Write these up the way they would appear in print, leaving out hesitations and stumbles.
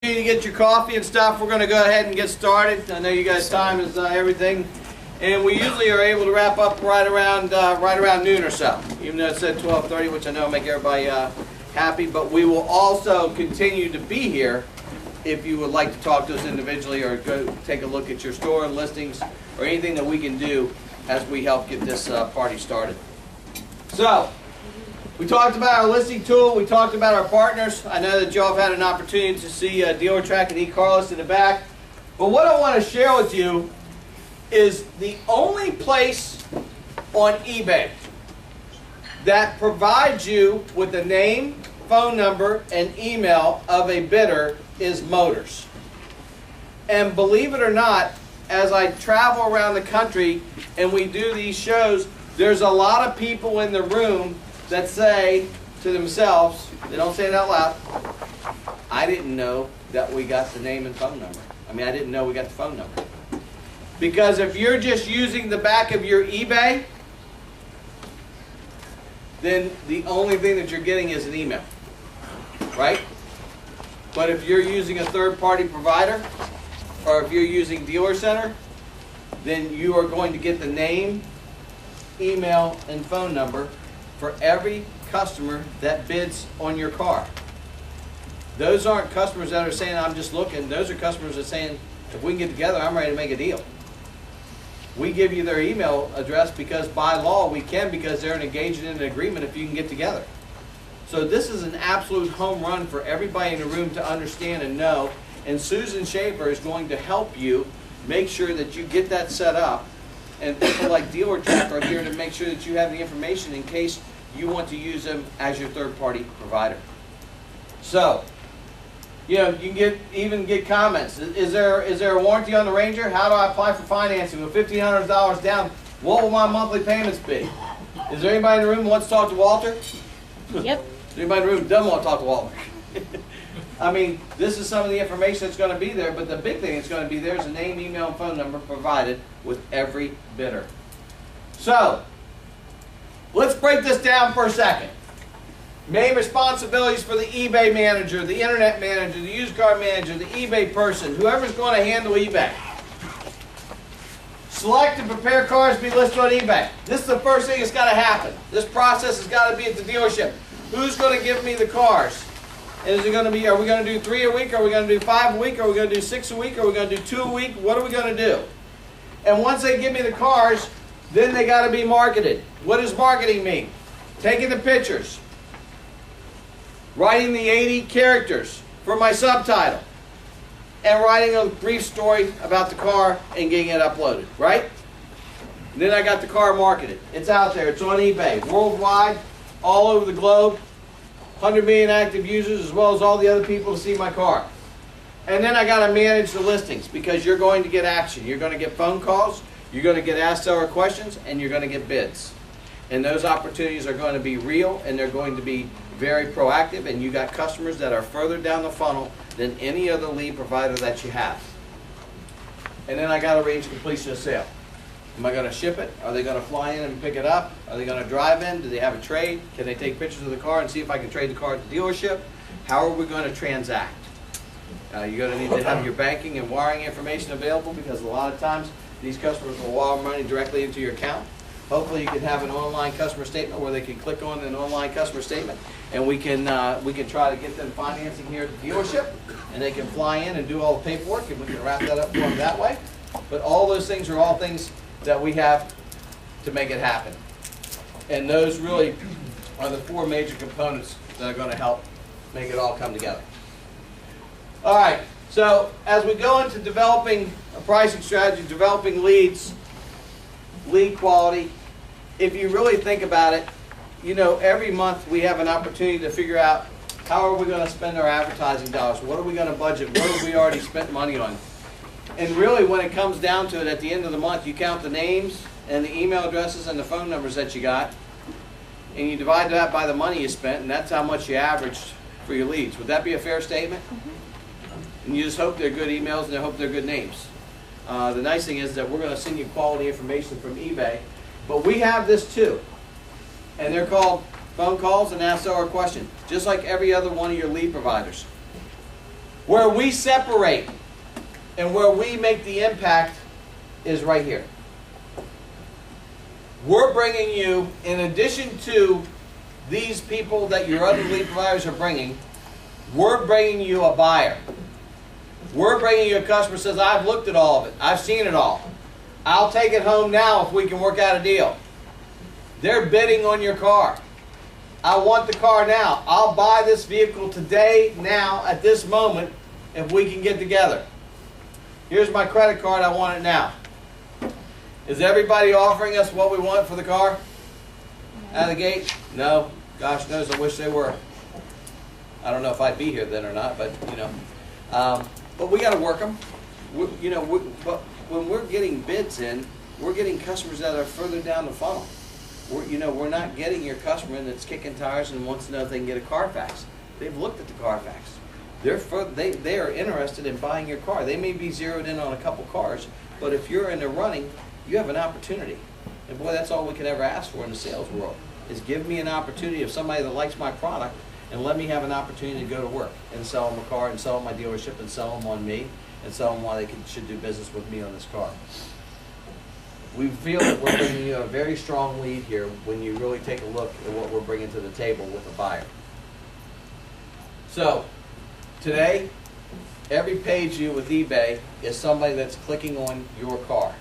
To get your coffee and stuff, we're going to go ahead and get started. I know you guys' time is everything, and we usually are able to wrap up right around noon or so. Even though it said 12:30, which I know will make everybody happy. But we will also continue to be here if you would like to talk to us individually or go take a look at your store and listings or anything that we can do as we help get this party started. So. We talked about our listing tool. We talked about our partners. I know that y'all have had an opportunity to see Dealer Track and eCarlist in the back. But what I want to share with you is the only place on eBay that provides you with the name, phone number, and email of a bidder is Motors. And believe it or not, as I travel around the country and we do these shows, there's a lot of people in the room that say to themselves, they don't say it out loud, I didn't know that we got the name and phone number. I mean, I didn't know we got the phone number. Because if you're just using the back of your eBay, then the only thing that you're getting is an email, right? But if you're using a third-party provider, or if you're using Dealer Center, then you are going to get the name, email, and phone number for every customer that bids on your car. Those aren't customers that are saying, I'm just looking. Those are customers that are saying, if we can get together, I'm ready to make a deal. We give you their email address because by law we can, because they're engaged in an agreement if you can get together. So this is an absolute home run for everybody in the room to understand and know. And Susan Schaefer is going to help you make sure that you get that set up. And people like Dealer Track are here to make sure that you have the information in case you want to use them as your third-party provider. So, you know, you can even get comments. Is there a warranty on the Ranger? How do I apply for financing with $1,500 down? What will my monthly payments be? Is there anybody in the room who wants to talk to Walter? Yep. Is there anybody in the room who doesn't want to talk to Walter? I mean, this is some of the information that's going to be there, but the big thing that's going to be there is a name, email, and phone number provided with every bidder. So, let's break this down for a second. Main responsibilities for the eBay manager, the internet manager, the used car manager, the eBay person, whoever's going to handle eBay. Select and prepare cars to be listed on eBay. This is the first thing that's got to happen. This process has got to be at the dealership. Who's going to give me the cars? Is it going to be, are we going to do 3 a week? Are we going to do 5 a week? Are we going to do 6 a week? Are we going to do 2 a week? What are we going to do? And once they give me the cars, then they got to be marketed. What does marketing mean? Taking the pictures, writing the 80 characters for my subtitle, and writing a brief story about the car and getting it uploaded, right? And then I got the car marketed. It's out there. It's on eBay, worldwide, all over the globe. 100 million active users as well as all the other people to see my car. And then I got to manage the listings because you're going to get action. You're going to get phone calls, you're going to get asked seller questions, and you're going to get bids. And those opportunities are going to be real and they're going to be very proactive, and you got customers that are further down the funnel than any other lead provider that you have. And then I got to arrange completion of sale. Am I going to ship it? Are they going to fly in and pick it up? Are they going to drive in? Do they have a trade? Can they take pictures of the car and see if I can trade the car at the dealership? How are we going to transact? You're going to need to have your banking and wiring information available because a lot of times these customers will wire money directly into your account. Hopefully you can have an online customer statement where they can click on an online customer statement and we can try to get them financing here at the dealership and they can fly in and do all the paperwork and we can wrap that up for them that way. But all those things are all things that we have to make it happen. And those really are the 4 major components that are going to help make it all come together. All right, so as we go into developing a pricing strategy, developing leads, lead quality, if you really think about it, you know, every month we have an opportunity to figure out how are we going to spend our advertising dollars, what are we going to budget, what have we already spent money on. And really when it comes down to it at the end of the month, you count the names and the email addresses and the phone numbers that you got, and you divide that by the money you spent, and that's how much you averaged for your leads. Would that be a fair statement? And you just hope they're good emails and I hope they're good names. The nice thing is that we're going to send you quality information from eBay, but we have this too. And they're called phone calls and ask seller questions, just like every other one of your lead providers. Where we separate and where we make the impact is right here. We're bringing you, in addition to these people that your other lead providers are bringing, we're bringing you a buyer. We're bringing you a customer who says, I've looked at all of it. I've seen it all. I'll take it home now if we can work out a deal. They're bidding on your car. I want the car now. I'll buy this vehicle today, now, at this moment, if we can get together. Here's my credit card. I want it now. Is everybody offering us what we want for the car? Out of the gate? No. Gosh knows, I wish they were. I don't know if I'd be here then or not, but, you know. But we got to work them. But when we're getting bids in, we're getting customers that are further down the funnel. We're not getting your customer in that's kicking tires and wants to know if they can get a Carfax. They've looked at the Carfax. They are interested in buying your car. They may be zeroed in on a couple cars, but if you're in the running, you have an opportunity. And boy, that's all we can ever ask for in the sales world, is give me an opportunity of somebody that likes my product and let me have an opportunity to go to work and sell them a car and sell them my dealership and sell them on me and sell them why they should do business with me on this car. We feel that we're bringing you a very strong lead here when you really take a look at what we're bringing to the table with a buyer. So, today, every page view with eBay is somebody that's clicking on your car.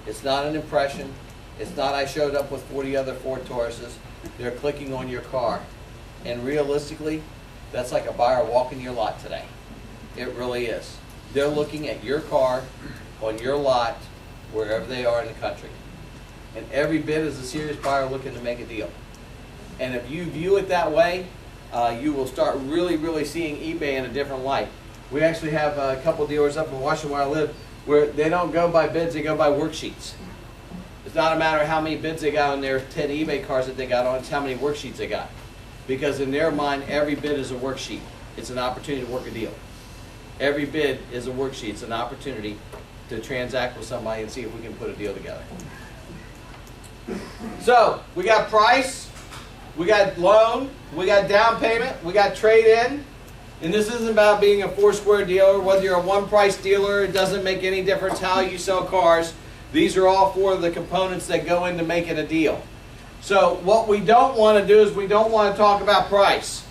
It's not an impression. It's not I showed up with 40 other Ford Tauruses. They're clicking on your car. And realistically, that's like a buyer walking your lot today. It really is. They're looking at your car on your lot wherever they are in the country. And every bid is a serious buyer looking to make a deal. And if you view it that way, you will start really seeing eBay in a different light. We actually have a couple dealers up in Washington where I live where they don't go by bids, they go by worksheets. It's not a matter of how many bids they got on their 10 eBay cars that they got on, it's how many worksheets they got. Because in their mind, every bid is a worksheet. It's an opportunity to work a deal. Every bid is a worksheet. It's an opportunity to transact with somebody and see if we can put a deal together. So, we got price, we got loan, we got down payment, we got trade-in. And this isn't about being a four-square dealer. Whether you're a one-price dealer, it doesn't make any difference how you sell cars. These are all four of the components that go into making a deal. So what we don't want to do is we don't want to talk about price.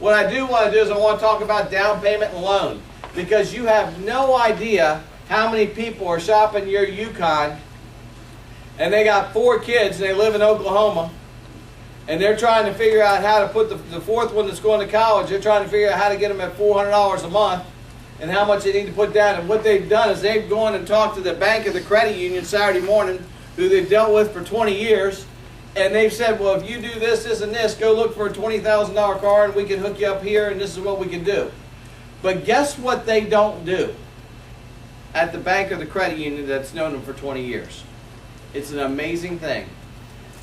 What I do want to do is I want to talk about down payment and loan. Because you have no idea how many people are shopping your Yukon and they got 4 kids and they live in Oklahoma and they're trying to figure out how to put the fourth one that's going to college, they're trying to figure out how to get them at $400 a month and how much they need to put down. And what they've done is they've gone and talked to the bank or the credit union Saturday morning, who they've dealt with for 20 years, and they've said, well, if you do this, this, and this, go look for a $20,000 car and we can hook you up here and this is what we can do. But guess what they don't do at the bank or the credit union that's known them for 20 years? It's an amazing thing.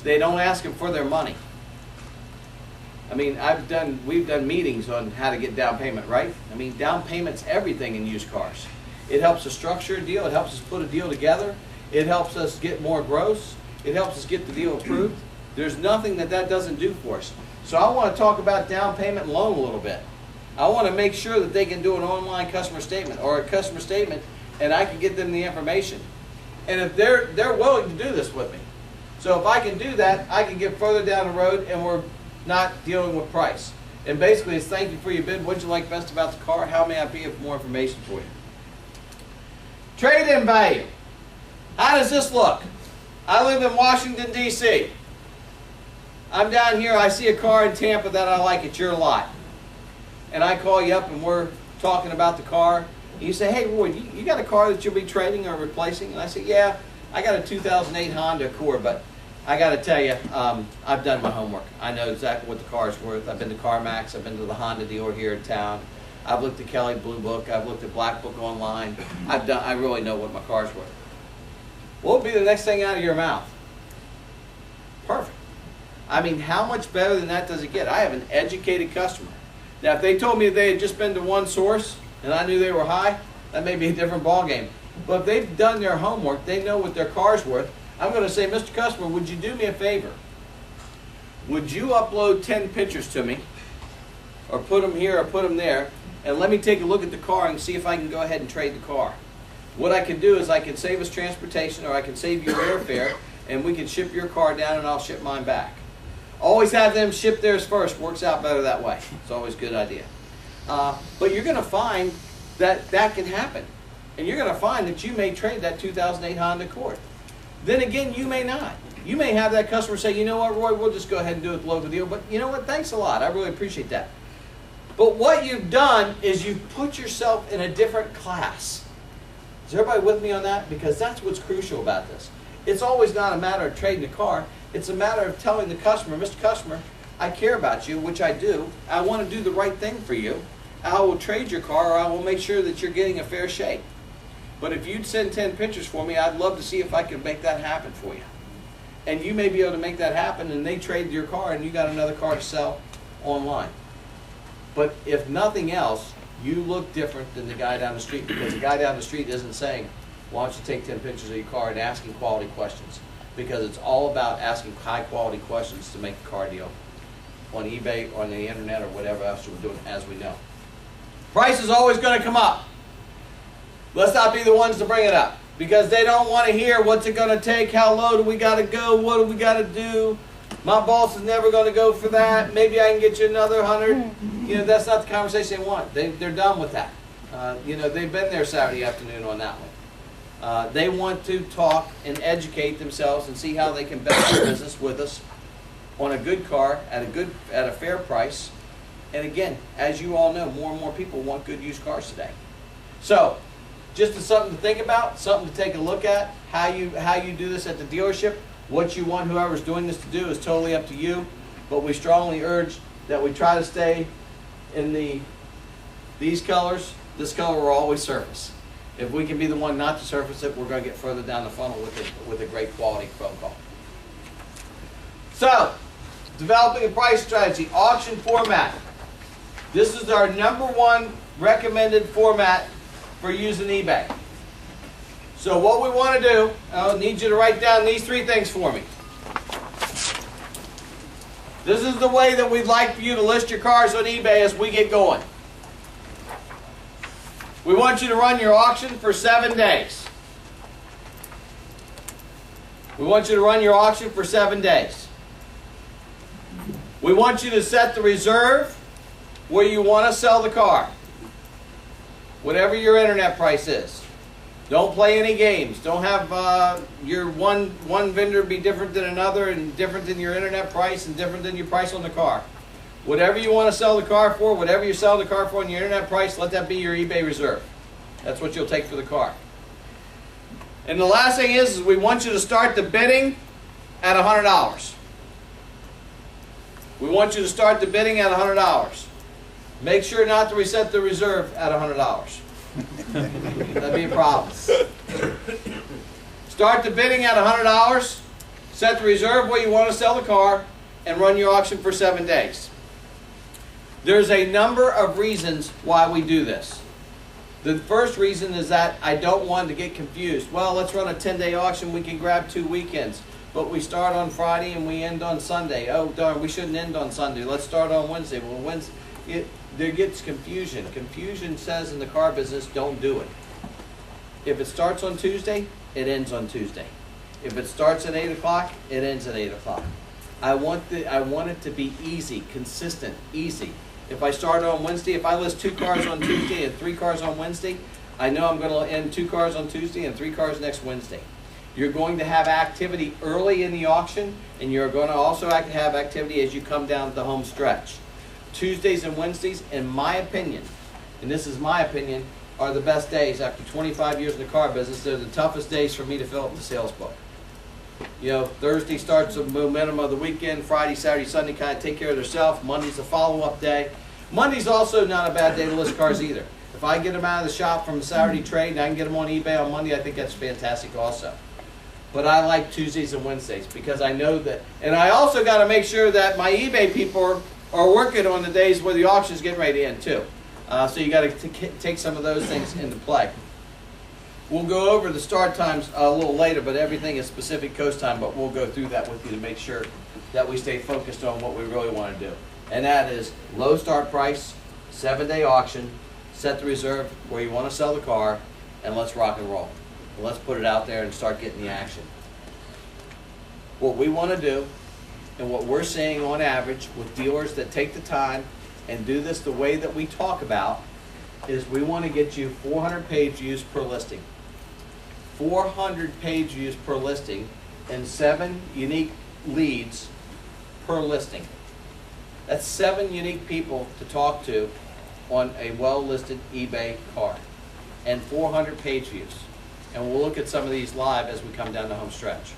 They don't ask them for their money. I mean, we've done meetings on how to get down payment, right? I mean, down payment's everything in used cars. It helps us structure a deal. It helps us put a deal together. It helps us get more gross. It helps us get the deal approved. There's nothing that doesn't do for us. So I want to talk about down payment and loan a little bit. I want to make sure that they can do an online customer statement or a customer statement and I can get them the information. And if they're willing to do this with me. So if I can do that, I can get further down the road and we're not dealing with price. And basically it's thank you for your bid. What did you like best about the car? How may I be of more information for you? Trade-in value. How does this look? I live in Washington, D.C. I'm down here. I see a car in Tampa that I like at your lot. And I call you up and we're talking about the car. And you say, hey, Roy, you got a car that you'll be trading or replacing? And I say, yeah, I got a 2008 Honda Accord, but I got to tell you, I've done my homework. I know exactly what the car is worth. I've been to CarMax. I've been to the Honda dealer here in town. I've looked at Kelly Blue Book. I've looked at Black Book online. I really know what my car's worth. What would be the next thing out of your mouth? Perfect. I mean, how much better than that does it get? I have an educated customer. Now, if they told me they had just been to one source and I knew they were high, that may be a different ballgame. But if they've done their homework, they know what their car's worth, I'm going to say, Mr. Customer, would you do me a favor? Would you upload 10 pictures to me, or put them here or put them there, and let me take a look at the car and see if I can go ahead and trade the car. What I can do is I can save us transportation, or I can save you airfare, and we can ship your car down and I'll ship mine back. Always have them ship theirs first. Works out better that way. It's always a good idea. But you're going to find that that can happen. And you're going to find that you may trade that 2008 Honda Accord. Then again, you may not. You may have that customer say, you know what, Roy, we'll just go ahead and do it the local deal. But you know what, thanks a lot. I really appreciate that. But what you've done is you've put yourself in a different class. Is everybody with me on that? Because that's what's crucial about this. It's always not a matter of trading the car. It's a matter of telling the customer, Mr. Customer, I care about you, which I do. I want to do the right thing for you. I will trade your car, or I will make sure that you're getting a fair shake. But if you'd send 10 pictures for me, I'd love to see if I can make that happen for you. And you may be able to make that happen, and they trade your car, and you got another car to sell online. But if nothing else, you look different than the guy down the street, because the guy down the street isn't saying, why don't you take 10 pictures of your car, and asking quality questions. Because it's all about asking high quality questions to make a car deal on eBay, or on the internet, or whatever else we're doing, as we know. Price is always going to come up. Let's not be the ones to bring it up, because they don't want to hear what's it going to take, how low do we got to go, what do we got to do. My boss is never going to go for that. Maybe I can get you another 100. You know, that's not the conversation they want. They're done with that. You know, they've been there Saturday afternoon on that one. They want to talk and educate themselves and see how they can better their business with us on a good car at a fair price. And again, as you all know, more and more people want good used cars today. So, just as something to think about, something to take a look at, how you do this at the dealership. What you want whoever's doing this to do is totally up to you. But we strongly urge that we try to stay in these colors. This color will always surface. If we can be the one not to surface it, we're going to get further down the funnel with a great quality phone call. So, developing a price strategy, auction format. This is our #1 recommended format for using eBay. So what we want to do, I need you to write down these 3 things for me. This is the way that we'd like for you to list your cars on eBay as we get going. We want you to run your auction for 7 days. We want you to run your auction for 7 days. We want you to set the reserve where you want to sell the car. Whatever your internet price is. Don't play any games. Don't have your one vendor be different than another, and different than your internet price, and different than your price on the car. Whatever you want to sell the car for, whatever you sell the car for on your internet price, let that be your eBay reserve. That's what you'll take for the car. And the last thing is we want you to start the bidding at $100. We want you to start the bidding at $100. Make sure not to reset the reserve at $100. That'd be a problem. Start the bidding at $100, set the reserve where you want to sell the car, and run your auction for 7 days. There's a number of reasons why we do this. The first reason is that I don't want to get confused. Well, let's run a 10-day auction. We can grab 2 weekends. But we start on Friday and we end on Sunday. Oh, darn, we shouldn't end on Sunday. Let's start on Wednesday. Well, Wednesday, there gets confusion. Confusion says in the car business, don't do it. If it starts on Tuesday, it ends on Tuesday. If it starts at 8 o'clock, it ends at 8 o'clock. I want it to be easy, consistent, easy. If I start on Wednesday, if I list 2 cars on Tuesday and 3 cars on Wednesday, I know I'm going to end 2 cars on Tuesday and 3 cars next Wednesday. You're going to have activity early in the auction, and you're going to also have activity as you come down the home stretch. Tuesdays and Wednesdays, in my opinion, and this is my opinion, are the best days. After 25 years in the car business, they're the toughest days for me to fill up the sales book. You know, Thursday starts the momentum of the weekend. Friday, Saturday, Sunday kind of take care of themselves. Monday's a follow-up day. Monday's also not a bad day to list cars either. If I get them out of the shop from Saturday trade and I can get them on eBay on Monday, I think that's fantastic also. But I like Tuesdays and Wednesdays because I know that, and I also got to make sure that my eBay people are working on the days where the auction's getting ready to end too. So you got to take some of those things into play. We'll go over the start times a little later, but everything is specific coast time, but we'll go through that with you to make sure that we stay focused on what we really want to do. And that is low start price, 7-day auction, set the reserve where you want to sell the car, and let's rock and roll. And let's put it out there and start getting the action. What we want to do, and what we're seeing on average with dealers that take the time and do this the way that we talk about, is we want to get you 400 page views per listing. 400 page views per listing and 7 unique leads per listing. That's 7 unique people to talk to on a well-listed eBay car, and 400 page views. And we'll look at some of these live as we come down the home stretch.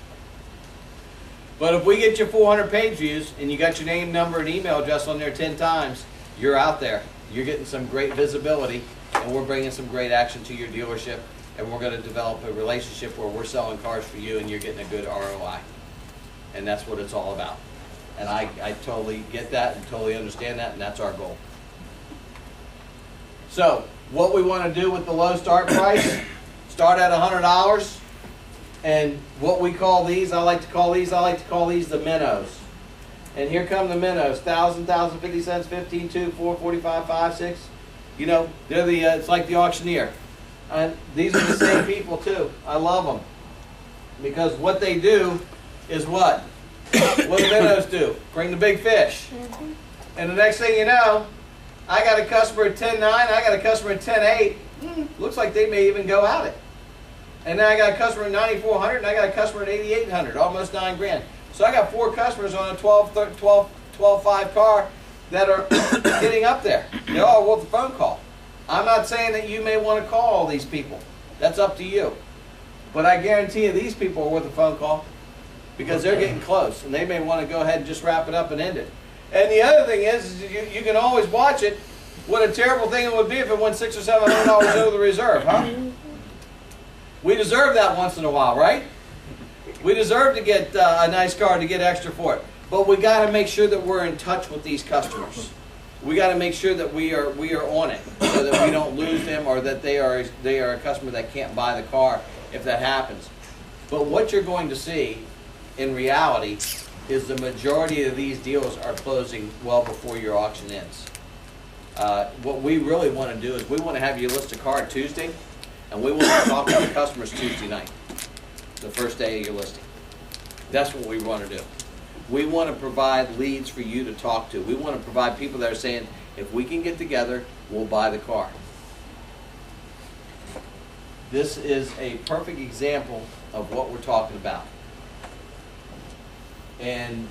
But if we get you 400 page views and you got your name, number, and email address on there 10 times, you're out there. You're getting some great visibility, and we're bringing some great action to your dealership, and we're going to develop a relationship where we're selling cars for you and you're getting a good ROI. And that's what it's all about. And I totally get that and totally understand that, and that's our goal. So, what we want to do with the low start price, start at $100, and what we call these, I like to call these the minnows. And here come the minnows, 1,000, 50 cents, 15, 2, 4, 45, 5, 6. You know, they're the, it's like the auctioneer. And these are the same people too. I love them. Because what they do is what? What do minnows do? Bring the big fish. And the next thing you know, I got a customer at 10.9, I got a customer at 10.8. Looks like they may even go at it. And then I got a customer at 9,400, and I got a customer at 8,800, almost $9 grand. So I got 4 customers on a 12.5 car that are getting up there. They're all worth a phone call. I'm not saying that you may want to call all these people. That's up to you. But I guarantee you these people are worth a phone call, because they're getting close, and they may want to go ahead and just wrap it up and end it. And the other thing is you can always watch it. What a terrible thing it would be if it went $600 or $700 over the reserve, huh? We deserve that once in a while, right? We deserve to get a nice car, to get extra for it. But we got to make sure that we're in touch with these customers. We got to make sure that we are on it, so that we don't lose them, or that they are a customer that can't buy the car if that happens. But what you're going to see in reality is the majority of these deals are closing well before your auction ends. What we really want to do is we want to have you list a car Tuesday, and we want to talk to the customers Tuesday night, the first day of your listing. That's what we want to do. We want to provide leads for you to talk to. We want to provide people that are saying, if we can get together, we'll buy the car. This is a perfect example of what we're talking about. And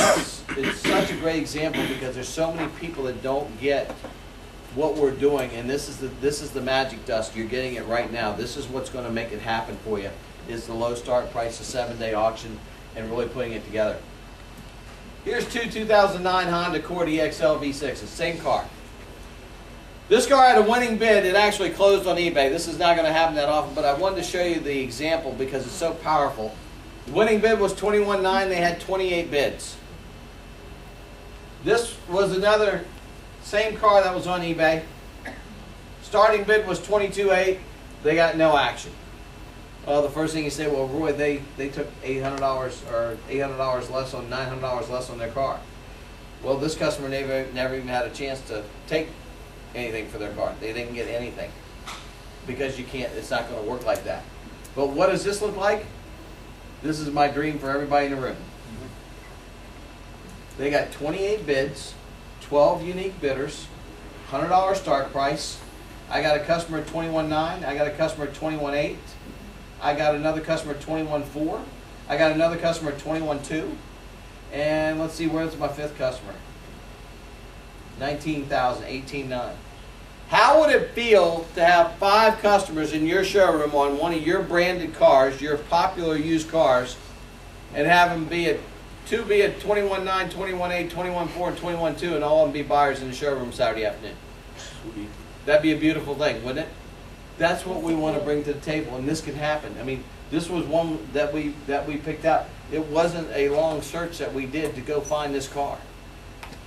it's such a great example because there's so many people that don't get what we're doing, and this is the magic dust. You're getting it right now. This is what's going to make it happen for you, is the low start price, the 7-day auction, and really putting it together. Here's 2009 Honda Accord EXL V6, the same car. This car had a winning bid. It actually closed on eBay. This is not going to happen that often, but I wanted to show you the example because it's so powerful. The winning bid was $21,900. They had 28 bids. This was another same car that was on eBay. Starting bid was $22,800. They got no action. Well, the first thing you say, well, Roy, they took $800 or $800 less on $900 less on their car. Well, this customer never even had a chance to take anything for their car. They didn't get anything because you can't. It's not going to work like that. But what does this look like? This is my dream for everybody in the room. They got 28 bids, 12 unique bidders, $100 start price. I got a customer at $21,900. I got a customer at $21,800. I got another customer at $21,400. I got another customer at $21,200. And let's see, where's my fifth customer? $19,000, $18,900. How would it feel to have 5 customers in your showroom on one of your branded cars, your popular used cars, and have them be at $21,900, $21,800, $21,400, and $21,200, and all of them be buyers in the showroom Saturday afternoon? Sweet. That'd be a beautiful thing, wouldn't it? That's what we want to bring to the table, and this can happen. I mean, this was one that we picked out. It wasn't a long search that we did to go find this car.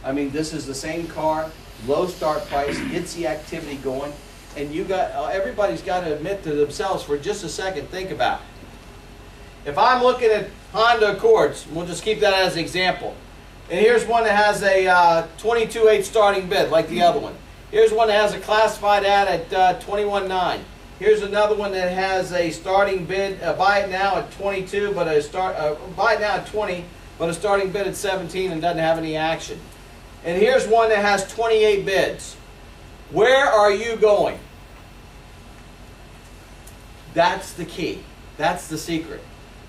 I mean, this is the same car, low start price, gets the activity going, and you got everybody's got to admit to themselves for just a second. Think about it. If I'm looking at Honda Accords, we'll just keep that as an example. And here's one that has a $22,800 starting bid, like the other one. Here's one that has a classified ad at $21,900. Here's another one that has a starting bid, buy it now at 22, but buy it now at 20, but a starting bid at 17 and doesn't have any action. And here's one that has 28 bids. Where are you going? That's the key. That's the secret.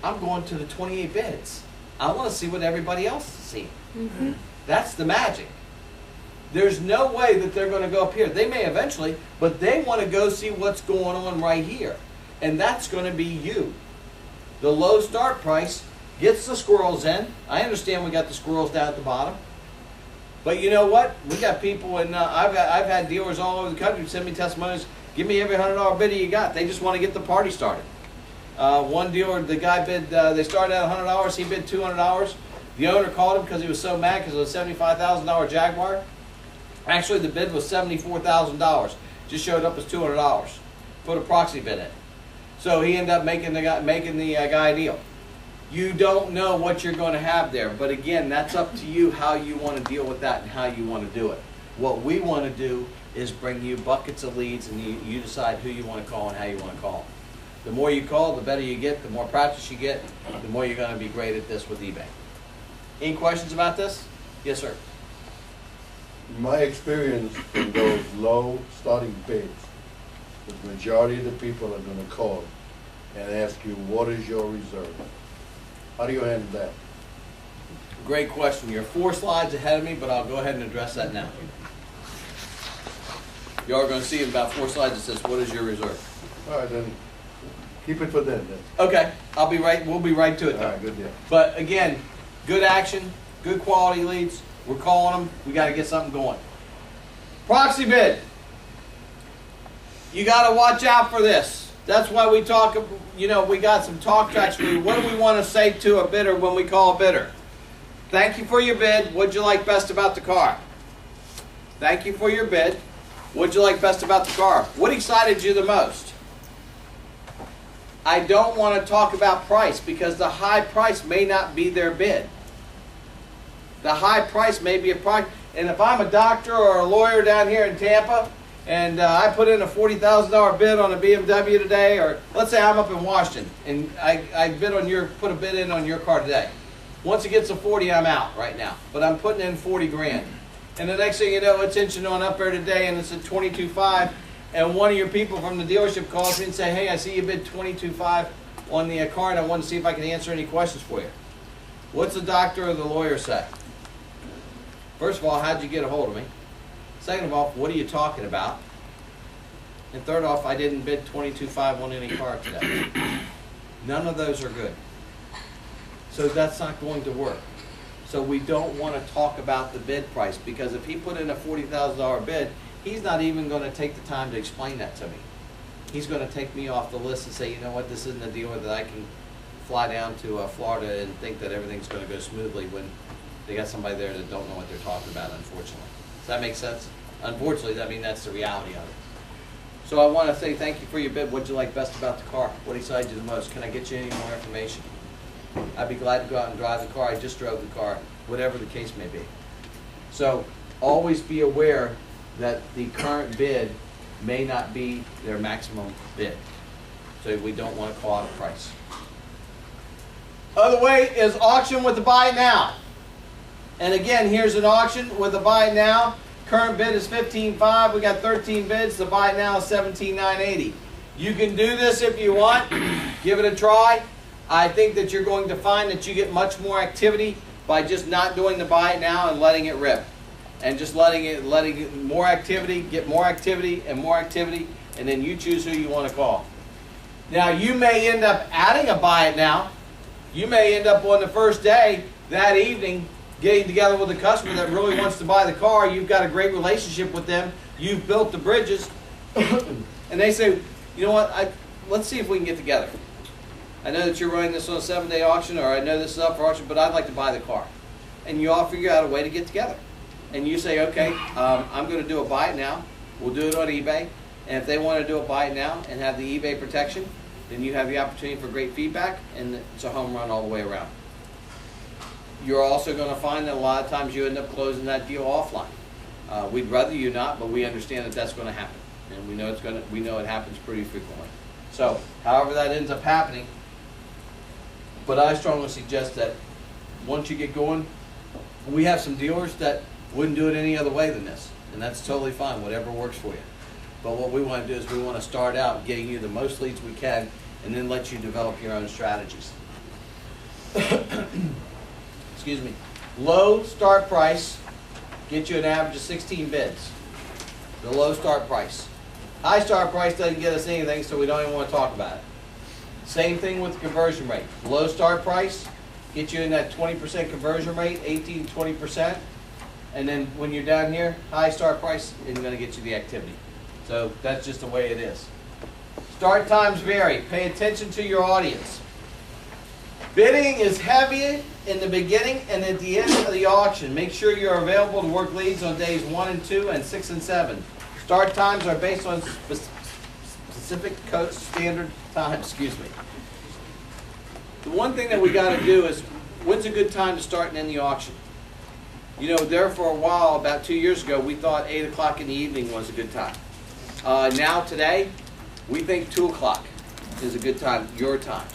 I'm going to the 28 bids. I want to see what everybody else is seeing. Mm-hmm. That's the magic. There's no way that they're going to go up here. They may eventually, but they want to go see what's going on right here. And that's going to be you. The low start price gets the squirrels in. I understand we got the squirrels down at the bottom. But you know what? We got people, and I've had dealers all over the country send me testimonies. Give me every $100 bid you got. They just want to get the party started. One dealer, the guy bid, they started at $100. He bid $200. The owner called him because he was so mad because it was a $75,000 Jaguar. Actually, the bid was $74,000. Just showed up as $200. Put a proxy bid in. So he ended up making the guy a deal. You don't know what you're going to have there, but again, that's up to you how you want to deal with that and how you want to do it. What we want to do is bring you buckets of leads, and you decide who you want to call and how you want to call them. The more you call, the better you get, the more practice you get, the more you're going to be great at this with eBay. Any questions about this? Yes, sir. My experience in those low starting bids, the majority of the people are going to call and ask you, what is your reserve? How do you handle that? Great question. You're 4 slides ahead of me, but I'll go ahead and address that now. You are going to see in about 4 slides it says, what is your reserve? All right, then keep it for then. Okay, I'll be right. We'll be right to it. All right, good deal. But again, good action, good quality leads. We're calling them. We got to get something going. Proxy bid. You got to watch out for this. That's why we talk, we got some talk tracks for you. What do we want to say to a bidder when we call a bidder? Thank you for your bid. What'd you like best about the car? Thank you for your bid. What'd you like best about the car? What excited you the most? I don't want to talk about price because the high price may not be their bid. The high price may be a price. And if I'm a doctor or a lawyer down here in Tampa, and I put in a $40,000 bid on a BMW today, or let's say I'm up in Washington, and I put a bid in on your car today. Once it gets to 40, I'm out right now. But I'm putting in 40 grand. And the next thing you know, it's inching on up there today, and it's at 22.5. And one of your people from the dealership calls me and say, hey, I see you bid 22.5 on the car, and I want to see if I can answer any questions for you. What's the doctor or the lawyer say? First of all, how'd you get a hold of me? Second of all, what are you talking about? And third off, I didn't bid 22.5 on any car today. None of those are good. So that's not going to work. So we don't want to talk about the bid price, because if he put in a $40,000 bid, he's not even going to take the time to explain that to me. He's going to take me off the list and say, you know what, this isn't a dealer that I can fly down to Florida and think that everything's going to go smoothly when they got somebody there that don't know what they're talking about, unfortunately. Does that make sense? Unfortunately, I mean, that's the reality of it. So I want to say thank you for your bid. What'd you like best about the car? What excited you the most? Can I get you any more information? I'd be glad to go out and drive the car. I just drove the car, whatever the case may be. So always be aware that the current bid may not be their maximum bid. So we don't want to call out a price. Other way is auction with the buy it now. And again, here's an auction with the buy it now. Current bid is $15,500. We got 13 bids. The buy it now is $17,980. You can do this if you want. Give it a try. I think that you're going to find that you get much more activity by just not doing the buy it now and letting it rip. And just letting it more activity, get more activity and more activity, and then you choose who you want to call. Now you may end up adding a buy it now. You may end up on the first day, that evening, getting together with a customer that really wants to buy the car. You've got a great relationship with them. You've built the bridges. And they say, you know what, let's see if we can get together. I know that you're running this on a 7-day auction, or I know this is up for auction, but I'd like to buy the car. And you all figure out a way to get together. And you say, okay, I'm going to do a buy it now. We'll do it on eBay. And if they want to do a buy it now and have the eBay protection, then you have the opportunity for great feedback, and it's a home run all the way around. You're also going to find that a lot of times you end up closing that deal offline. We'd rather you not, but we understand that that's going to happen, and we know it happens pretty frequently. So, however that ends up happening, but I strongly suggest that once you get going, we have some dealers that wouldn't do it any other way than this, and that's totally fine, whatever works for you. But what we want to do is we want to start out getting you the most leads we can, and then let you develop your own strategies. Excuse me. Low start price, get you an average of 16 bids. The low start price. High start price doesn't get us anything, so we don't even want to talk about it. Same thing with the conversion rate. Low start price, get you in that 20% conversion rate, 18 to 20%. And then when you're down here, high start price is going to get you the activity. So that's just the way it is. Start times vary. Pay attention to your audience. Bidding is heavy in the beginning and at the end of the auction. Make sure you're available to work leads on days 1 and 2 and 6 and 7. Start times are based on specific code standard time. Excuse me. The one thing that we got to do is, when's a good time to start and end the auction? You know, there for a while, about 2 years ago, we thought 8 o'clock in the evening was a good time. Now today, we think 2 o'clock is a good time, your time.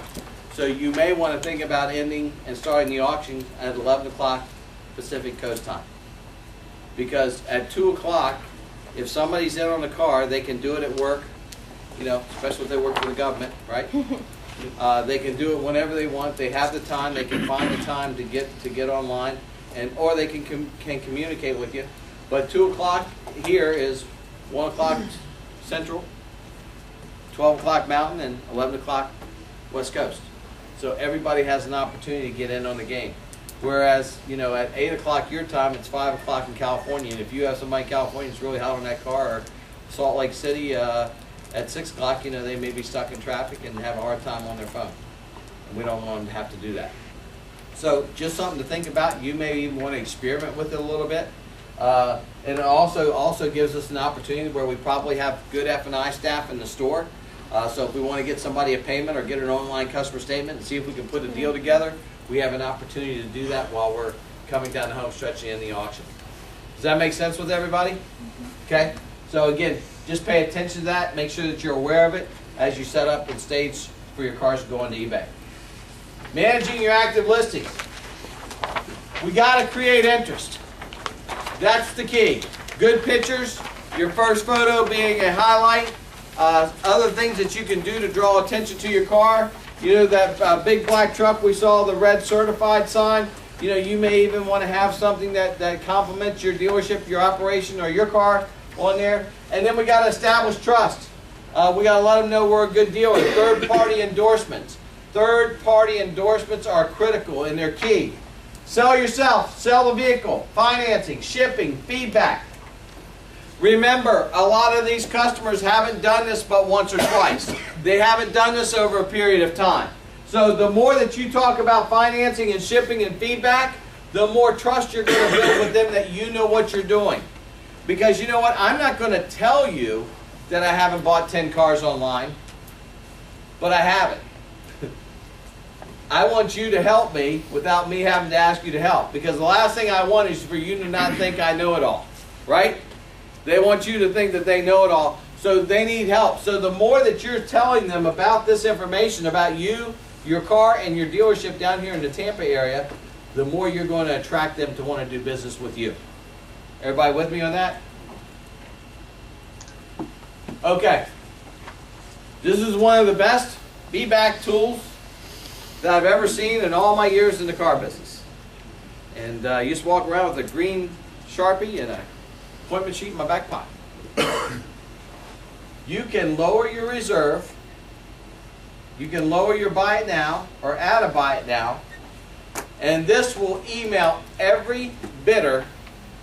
So you may want to think about ending and starting the auction at 11 o'clock Pacific Coast time. Because at 2 o'clock, if somebody's in on the car, they can do it at work, you know, especially if they work for the government, right? They can do it whenever they want. They have the time. They can find the time to get online, or they can communicate with you. But 2 o'clock here is 1 o'clock Central, 12 o'clock Mountain, and 11 o'clock West Coast. So everybody has an opportunity to get in on the game. Whereas, you know, at 8 o'clock your time, it's 5 o'clock in California. And if you have somebody in California that's really hot on that car, or Salt Lake City at 6 o'clock, you know, they may be stuck in traffic and have a hard time on their phone. And we don't want them to have to do that. So just something to think about. You may even want to experiment with it a little bit. And it also gives us an opportunity where we probably have good F&I staff in the store. So if we want to get somebody a payment or get an online customer statement and see if we can put a deal together, we have an opportunity to do that while we're coming down the home stretch and in the auction. Does that make sense with everybody? Okay. So again, just pay attention to that. Make sure that you're aware of it as you set up and stage for your cars to go onto eBay. Managing your active listings. We got to create interest. That's the key. Good pictures, your first photo being a highlight, other things that you can do to draw attention to your car. You know that big black truck we saw, the red certified sign? You know, you may even want to have something that complements your dealership, your operation, or your car on there. And then we got to establish trust. We got to let them know we're a good dealer. Third-party endorsements. Third-party endorsements are critical and they're key. Sell yourself, sell the vehicle, financing, shipping, feedback. Remember, a lot of these customers haven't done this but once or twice. They haven't done this over a period of time. So the more that you talk about financing and shipping and feedback, the more trust you're going to build with them that you know what you're doing. Because you know what? I'm not going to tell you that I haven't bought 10 cars online, but I haven't. I want you to help me without me having to ask you to help. Because the last thing I want is for you to not think I know it all. Right? They want you to think that they know it all. So they need help. So the more that you're telling them about this information, about you, your car, and your dealership down here in the Tampa area, the more you're going to attract them to want to do business with you. Everybody with me on that? Okay. This is one of the best be-back tools that I've ever seen in all my years in the car business. And you just walk around with a green Sharpie and an appointment sheet in my back pocket. You can lower your reserve. You can lower your buy it now or add a buy it now. And this will email every bidder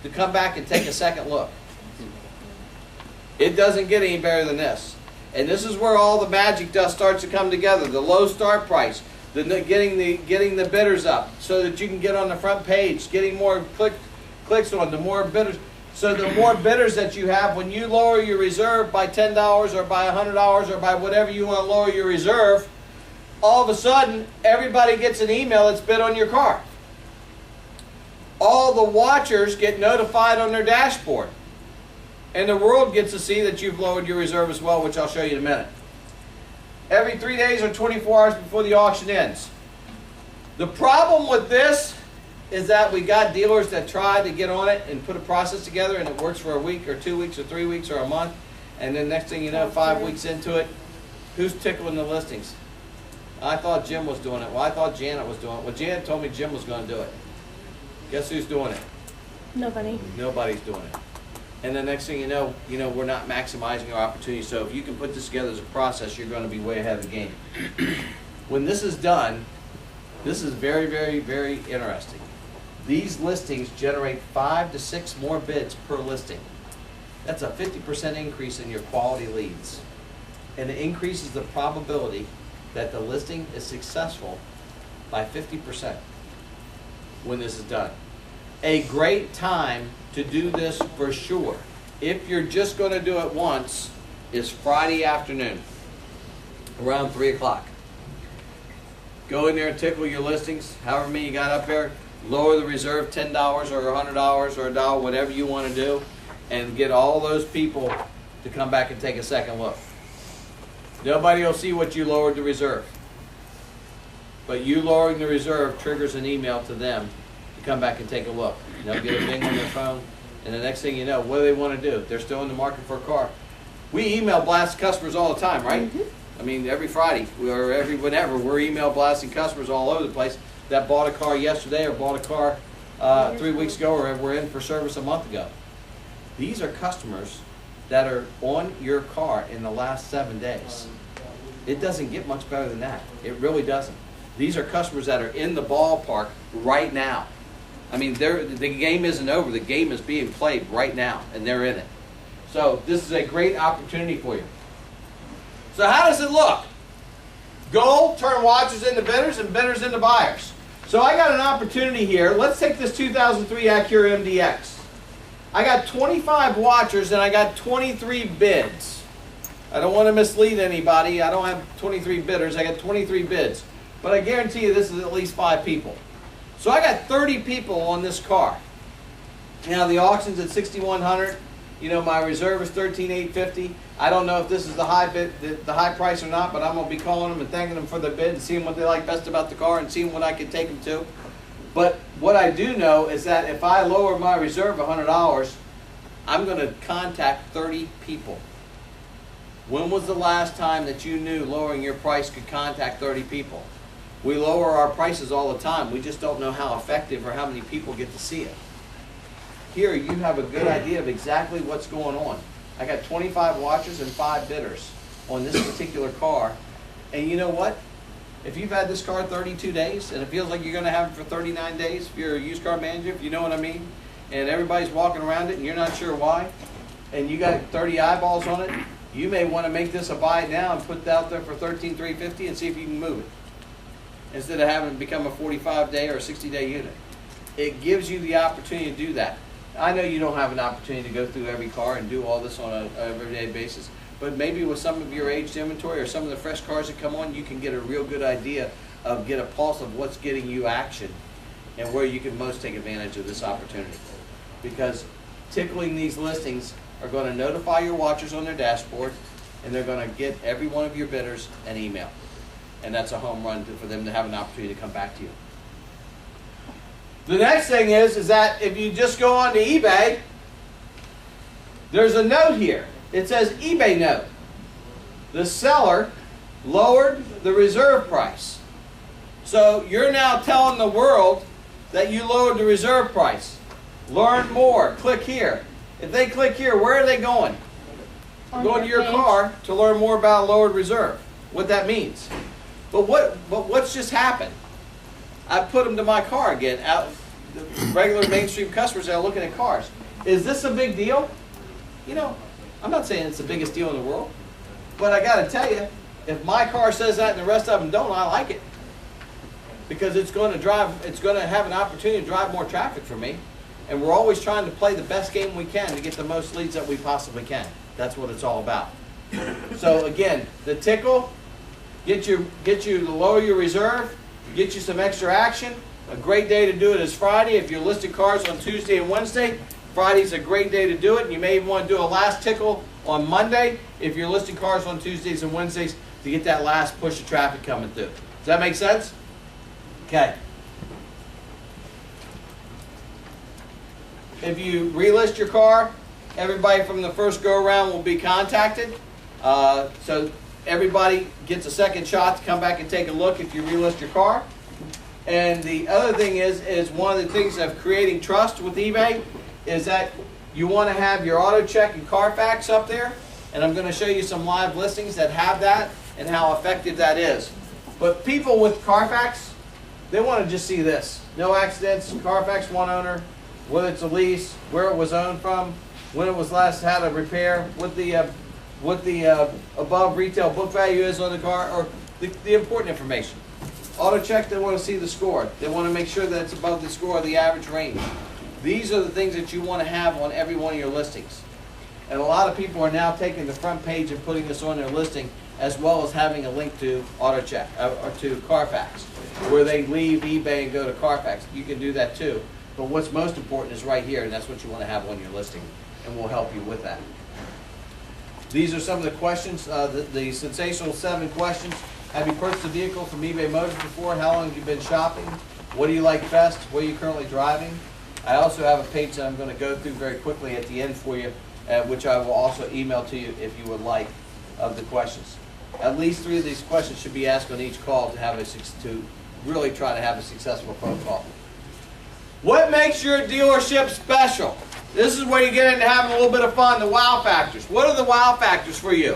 to come back and take a second look. It doesn't get any better than this. And this is where all the magic dust starts to come together. The low start price, getting the bidders up so that you can get on the front page, getting more clicks on, the more bidders. So the more bidders that you have, when you lower your reserve by $10 or by $100 or by whatever you want to lower your reserve, all of a sudden everybody gets an email that's bid on your car. All the watchers get notified on their dashboard. And the world gets to see that you've lowered your reserve as well, which I'll show you in a minute. Every 3 days or 24 hours before the auction ends. The problem with this is that we got dealers that try to get on it and put a process together, and it works for a week or 2 weeks or 3 weeks or a month, and then next thing you know, 5 weeks into it, who's tickling the listings? I thought Jim was doing it. Well, I thought Janet was doing it. Well, Janet told me Jim was going to do it. Guess who's doing it? Nobody. Nobody's doing it. And the next thing you know, we're not maximizing our opportunities. So if you can put this together as a process, you're going to be way ahead of the game. When this is done, this is very, very, very interesting. These listings generate 5 to 6 more bids per listing. That's a 50% increase in your quality leads. And it increases the probability that the listing is successful by 50% when this is done. A great time to do this for sure, if you're just going to do it once, is Friday afternoon around 3 o'clock. Go in there and tickle your listings, however many you got up there, lower the reserve $10 or $100 or $1, whatever you want to do, and get all those people to come back and take a second look. Nobody will see what you lowered the reserve. But you lowering the reserve triggers an email to them to come back and take a look. And they'll get a bing on their phone, and the next thing you know, what do they want to do? They're still in the market for a car. We email blast customers all the time, right? I mean, every Friday or whenever, we're email blasting customers all over the place that bought a car yesterday or bought a car 3 weeks ago or were in for service a month ago. These are customers that are on your car in the last 7 days. It doesn't get much better than that. It really doesn't. These are customers that are in the ballpark right now. I mean, the game isn't over. The game is being played right now, and they're in it. So this is a great opportunity for you. So how does it look? Gold, turn watchers into bidders and bidders into buyers. So I got an opportunity here. Let's take this 2003 Acura MDX. I got 25 watchers and I got 23 bids. I don't want to mislead anybody. I don't have 23 bidders. I got 23 bids. But I guarantee you this is at least 5 people. So I got 30 people on this car. Now the auction's at $6,100. You know, my reserve is $13,850. I don't know if this is the high bid, the high price or not, but I'm going to be calling them and thanking them for their bid and seeing what they like best about the car and seeing what I can take them to. But what I do know is that if I lower my reserve $100, I'm going to contact 30 people. When was the last time that you knew lowering your price could contact 30 people? We lower our prices all the time. We just don't know how effective or how many people get to see it. Here you have a good idea of exactly what's going on. I got 25 watchers and 5 bidders on this particular car. And you know what? If you've had this car 32 days and it feels like you're going to have it for 39 days, if you're a used car manager, if you know what I mean, and everybody's walking around it and you're not sure why, and you got 30 eyeballs on it, you may want to make this a buy now and put it out there for $13,350 and see if you can move it, instead of having it become a 45-day or a 60-day unit. It gives you the opportunity to do that. I know you don't have an opportunity to go through every car and do all this on an everyday basis, but maybe with some of your aged inventory or some of the fresh cars that come on, you can get a real good idea of, get a pulse of what's getting you action and where you can most take advantage of this opportunity. Because tickling these listings are going to notify your watchers on their dashboard, and they're going to get every one of your bidders an email. And that's a home run for them to have an opportunity to come back to you. The next thing is that if you just go on to eBay, there's a note here. It says eBay note. The seller lowered the reserve price. So you're now telling the world that you lowered the reserve price. Learn more. Click here. If they click here, where are they going? Going to your car to learn more about lowered reserve. What that means. But what's just happened? I put them to my car again. Out, the regular mainstream customers that are looking at cars. Is this a big deal? You know, I'm not saying it's the biggest deal in the world, but I got to tell you, if my car says that and the rest of them don't, I like it, because it's going to have an opportunity to drive more traffic for me, and we're always trying to play the best game we can to get the most leads that we possibly can. That's what it's all about. So again, the tickle, get you to lower your reserve. Get you some extra action. A great day to do it is Friday. If you're listing cars on Tuesday and Wednesday, Friday's a great day to do it, and you may even want to do a last tickle on Monday if you're listing cars on Tuesdays and Wednesdays to get that last push of traffic coming through. Does that make sense? Okay. If you relist your car, everybody from the first go-around will be contacted. So everybody gets a second shot to come back and take a look if you relist your car. And the other thing is one of the things of creating trust with eBay is that you want to have your auto check and Carfax up there. And I'm going to show you some live listings that have that and how effective that is. But people with Carfax, they want to just see this. No accidents, Carfax one owner, whether it's a lease, where it was owned from, when it was last had a repair, what the above retail book value is on the car, or the important information. Auto check, they want to see the score. They want to make sure that it's above the score of the average range. These are the things that you want to have on every one of your listings. And a lot of people are now taking the front page and putting this on their listing, as well as having a link to auto check or to Carfax, where they leave eBay and go to Carfax. You can do that too. But what's most important is right here, and that's what you want to have on your listing, and we'll help you with that. These are some of the questions, the sensational 7 questions. Have you purchased a vehicle from eBay Motors before? How long have you been shopping? What do you like best? What are you currently driving? I also have a page that I'm going to go through very quickly at the end for you, which I will also email to you if you would like, of the questions. At least 3 of these questions should be asked on each call to really try to have a successful phone call. What makes your dealership special? This is where you get into having a little bit of fun, the wow factors. What are the wow factors for you?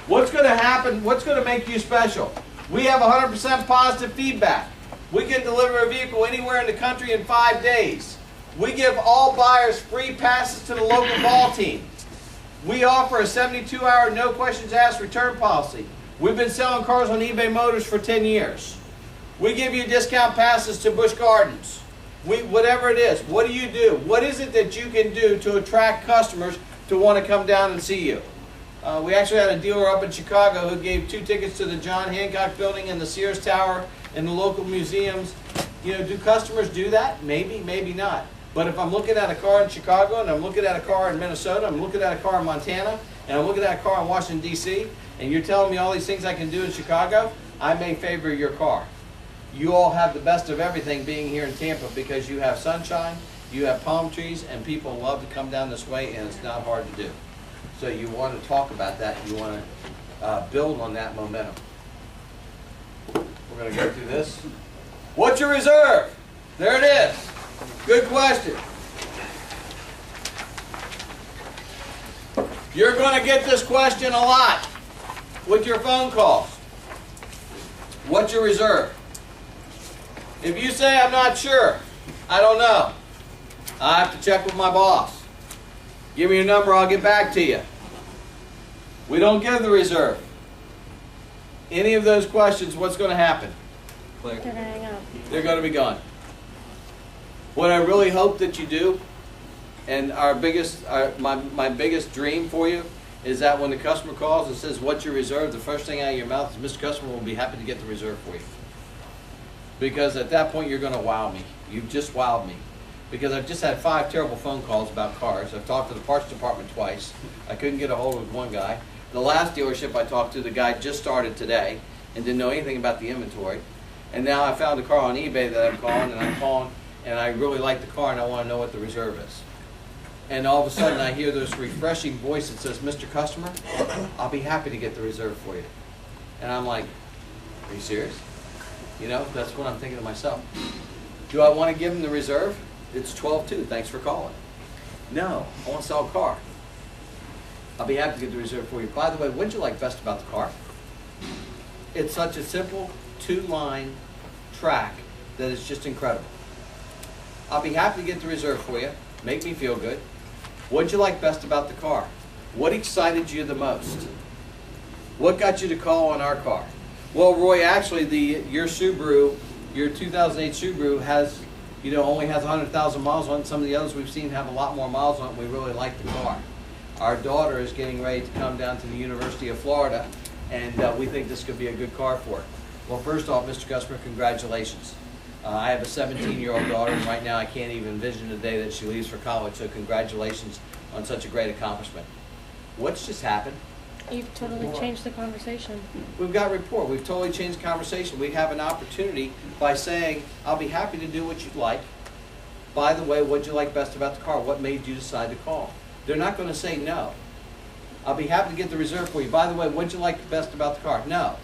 What's going to happen? What's going to make you special? We have 100% positive feedback. We can deliver a vehicle anywhere in the country in 5 days. We give all buyers free passes to the local ball team. We offer a 72-hour no questions asked return policy. We've been selling cars on eBay Motors for 10 years. We give you discount passes to Busch Gardens. Whatever it is, what do you do? What is it that you can do to attract customers to want to come down and see you? We actually had a dealer up in Chicago who gave 2 tickets to the John Hancock Building and the Sears Tower and the local museums. You know, do customers do that? Maybe, maybe not. But if I'm looking at a car in Chicago, and I'm looking at a car in Minnesota, I'm looking at a car in Montana, and I'm looking at a car in Washington, D.C., and you're telling me all these things I can do in Chicago, I may favor your car. You all have the best of everything being here in Tampa because you have sunshine, you have palm trees, and people love to come down this way, and it's not hard to do. So you want to talk about that, you want to build on that momentum. We're going to go through this. What's your reserve? There it is. Good question. You're going to get this question a lot with your phone calls. What's your reserve? If you say, I'm not sure, I don't know, I have to check with my boss. Give me your number, I'll get back to you. We don't give the reserve. Any of those questions, what's going to happen? They're gonna hang up. They're going to be gone. What I really hope that you do, and my biggest dream for you, is that when the customer calls and says, what's your reserve, the first thing out of your mouth is, Mr. Customer, will be happy to get the reserve for you. Because at that point, you're going to wow me. You've just wowed me. Because I've just had 5 terrible phone calls about cars. I've talked to the parts department twice. I couldn't get a hold of one guy. The last dealership I talked to, the guy just started today and didn't know anything about the inventory. And now I found a car on eBay that I'm calling, and I really like the car, and I want to know what the reserve is. And all of a sudden, I hear this refreshing voice that says, Mr. Customer, I'll be happy to get the reserve for you. And I'm like, are you serious? You know, that's what I'm thinking to myself. Do I want to give him the reserve? It's 12-2, thanks for calling. No, I want to sell a car. I'll be happy to get the reserve for you. By the way, what'd you like best about the car? It's such a simple 2-line track that is just incredible. I'll be happy to get the reserve for you. Make me feel good. What'd you like best about the car? What excited you the most? What got you to call on our car? Well, Roy, actually, your Subaru, your 2008 Subaru has, only has 100,000 miles on it. Some of the others we've seen have a lot more miles on it. We really like the car. Our daughter is getting ready to come down to the University of Florida, and we think this could be a good car for her. Well, first off, Mr. Customer, congratulations. I have a 17-year-old daughter, and right now I can't even envision the day that she leaves for college, so congratulations on such a great accomplishment. What's just happened? You've totally changed the conversation. We've got rapport. We've totally changed the conversation. We have an opportunity by saying, I'll be happy to do what you'd like. By the way, what'd you like best about the car? What made you decide to call? They're not going to say no. I'll be happy to get the reserve for you. By the way, what'd you like best about the car? No.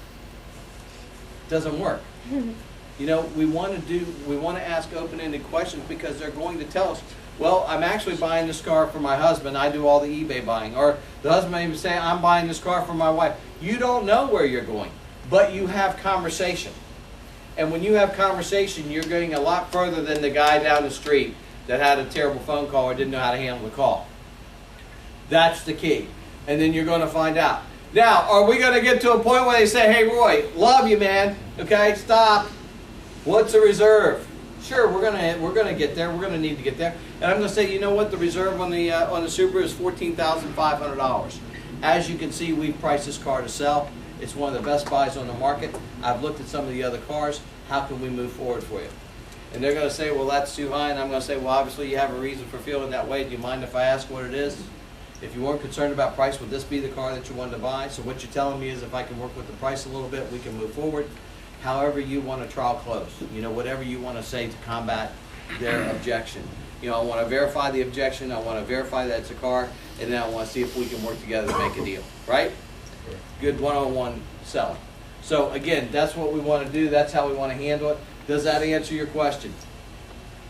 Doesn't work. You know, we want to ask open-ended questions because they're going to tell us, well, I'm actually buying this car for my husband. I do all the eBay buying. Or the husband may even say, I'm buying this car for my wife. You don't know where you're going, but you have conversation. And when you have conversation, you're getting a lot further than the guy down the street that had a terrible phone call or didn't know how to handle the call. That's the key. And then you're going to find out. Now, are we going to get to a point where they say, hey, Roy, love you, man. Okay, stop. What's a reserve? Sure, we're gonna get there. We're gonna need to get there. And I'm gonna say, you know what? The reserve on the Subaru is $14,500. As you can see, we've priced this car to sell. It's one of the best buys on the market. I've looked at some of the other cars. How can we move forward for you? And they're gonna say, well, that's too high. And I'm gonna say, well, obviously you have a reason for feeling that way. Do you mind if I ask what it is? If you weren't concerned about price, would this be the car that you wanted to buy? So what you're telling me is, if I can work with the price a little bit, we can move forward. However you want to trial close, you know, whatever you want to say to combat their objection. You know, I want to verify the objection, I want to verify that it's a car, and then I want to see if we can work together to make a deal, right? Good one-on-one selling. So again, that's what we want to do, that's how we want to handle it. Does that answer your question?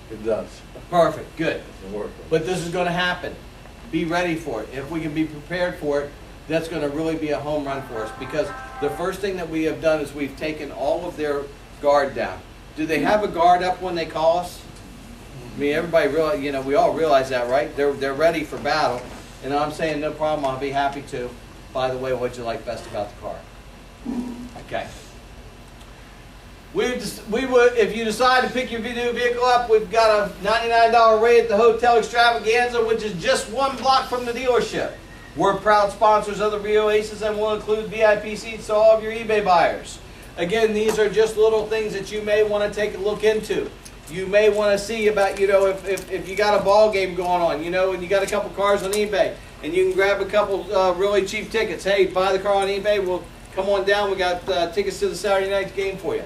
It does. Perfect, good. It works. But this is going to happen. Be ready for it. If we can be prepared for it, that's going to really be a home run for us, because the first thing that we have done is we've taken all of their guard down. Do they have a guard up when they call us? I mean, everybody realize, you know, we all realize that, right? They're ready for battle, and I'm saying no problem. I'll be happy to. By the way, what'd you like best about the car? Okay. We would, if you decide to pick your new vehicle up, we've got a $99 rate at the Hotel Extravaganza, which is just one block from the dealership. We're proud sponsors of the Rio Aces and will include VIP seats to all of your eBay buyers. Again, these are just little things that you may want to take a look into. You may want to see about, you know, if you got a ball game going on, you know, and you got a couple cars on eBay, and you can grab a couple really cheap tickets. Hey, buy the car on eBay, we'll come on down, we got tickets to the Saturday night game for you.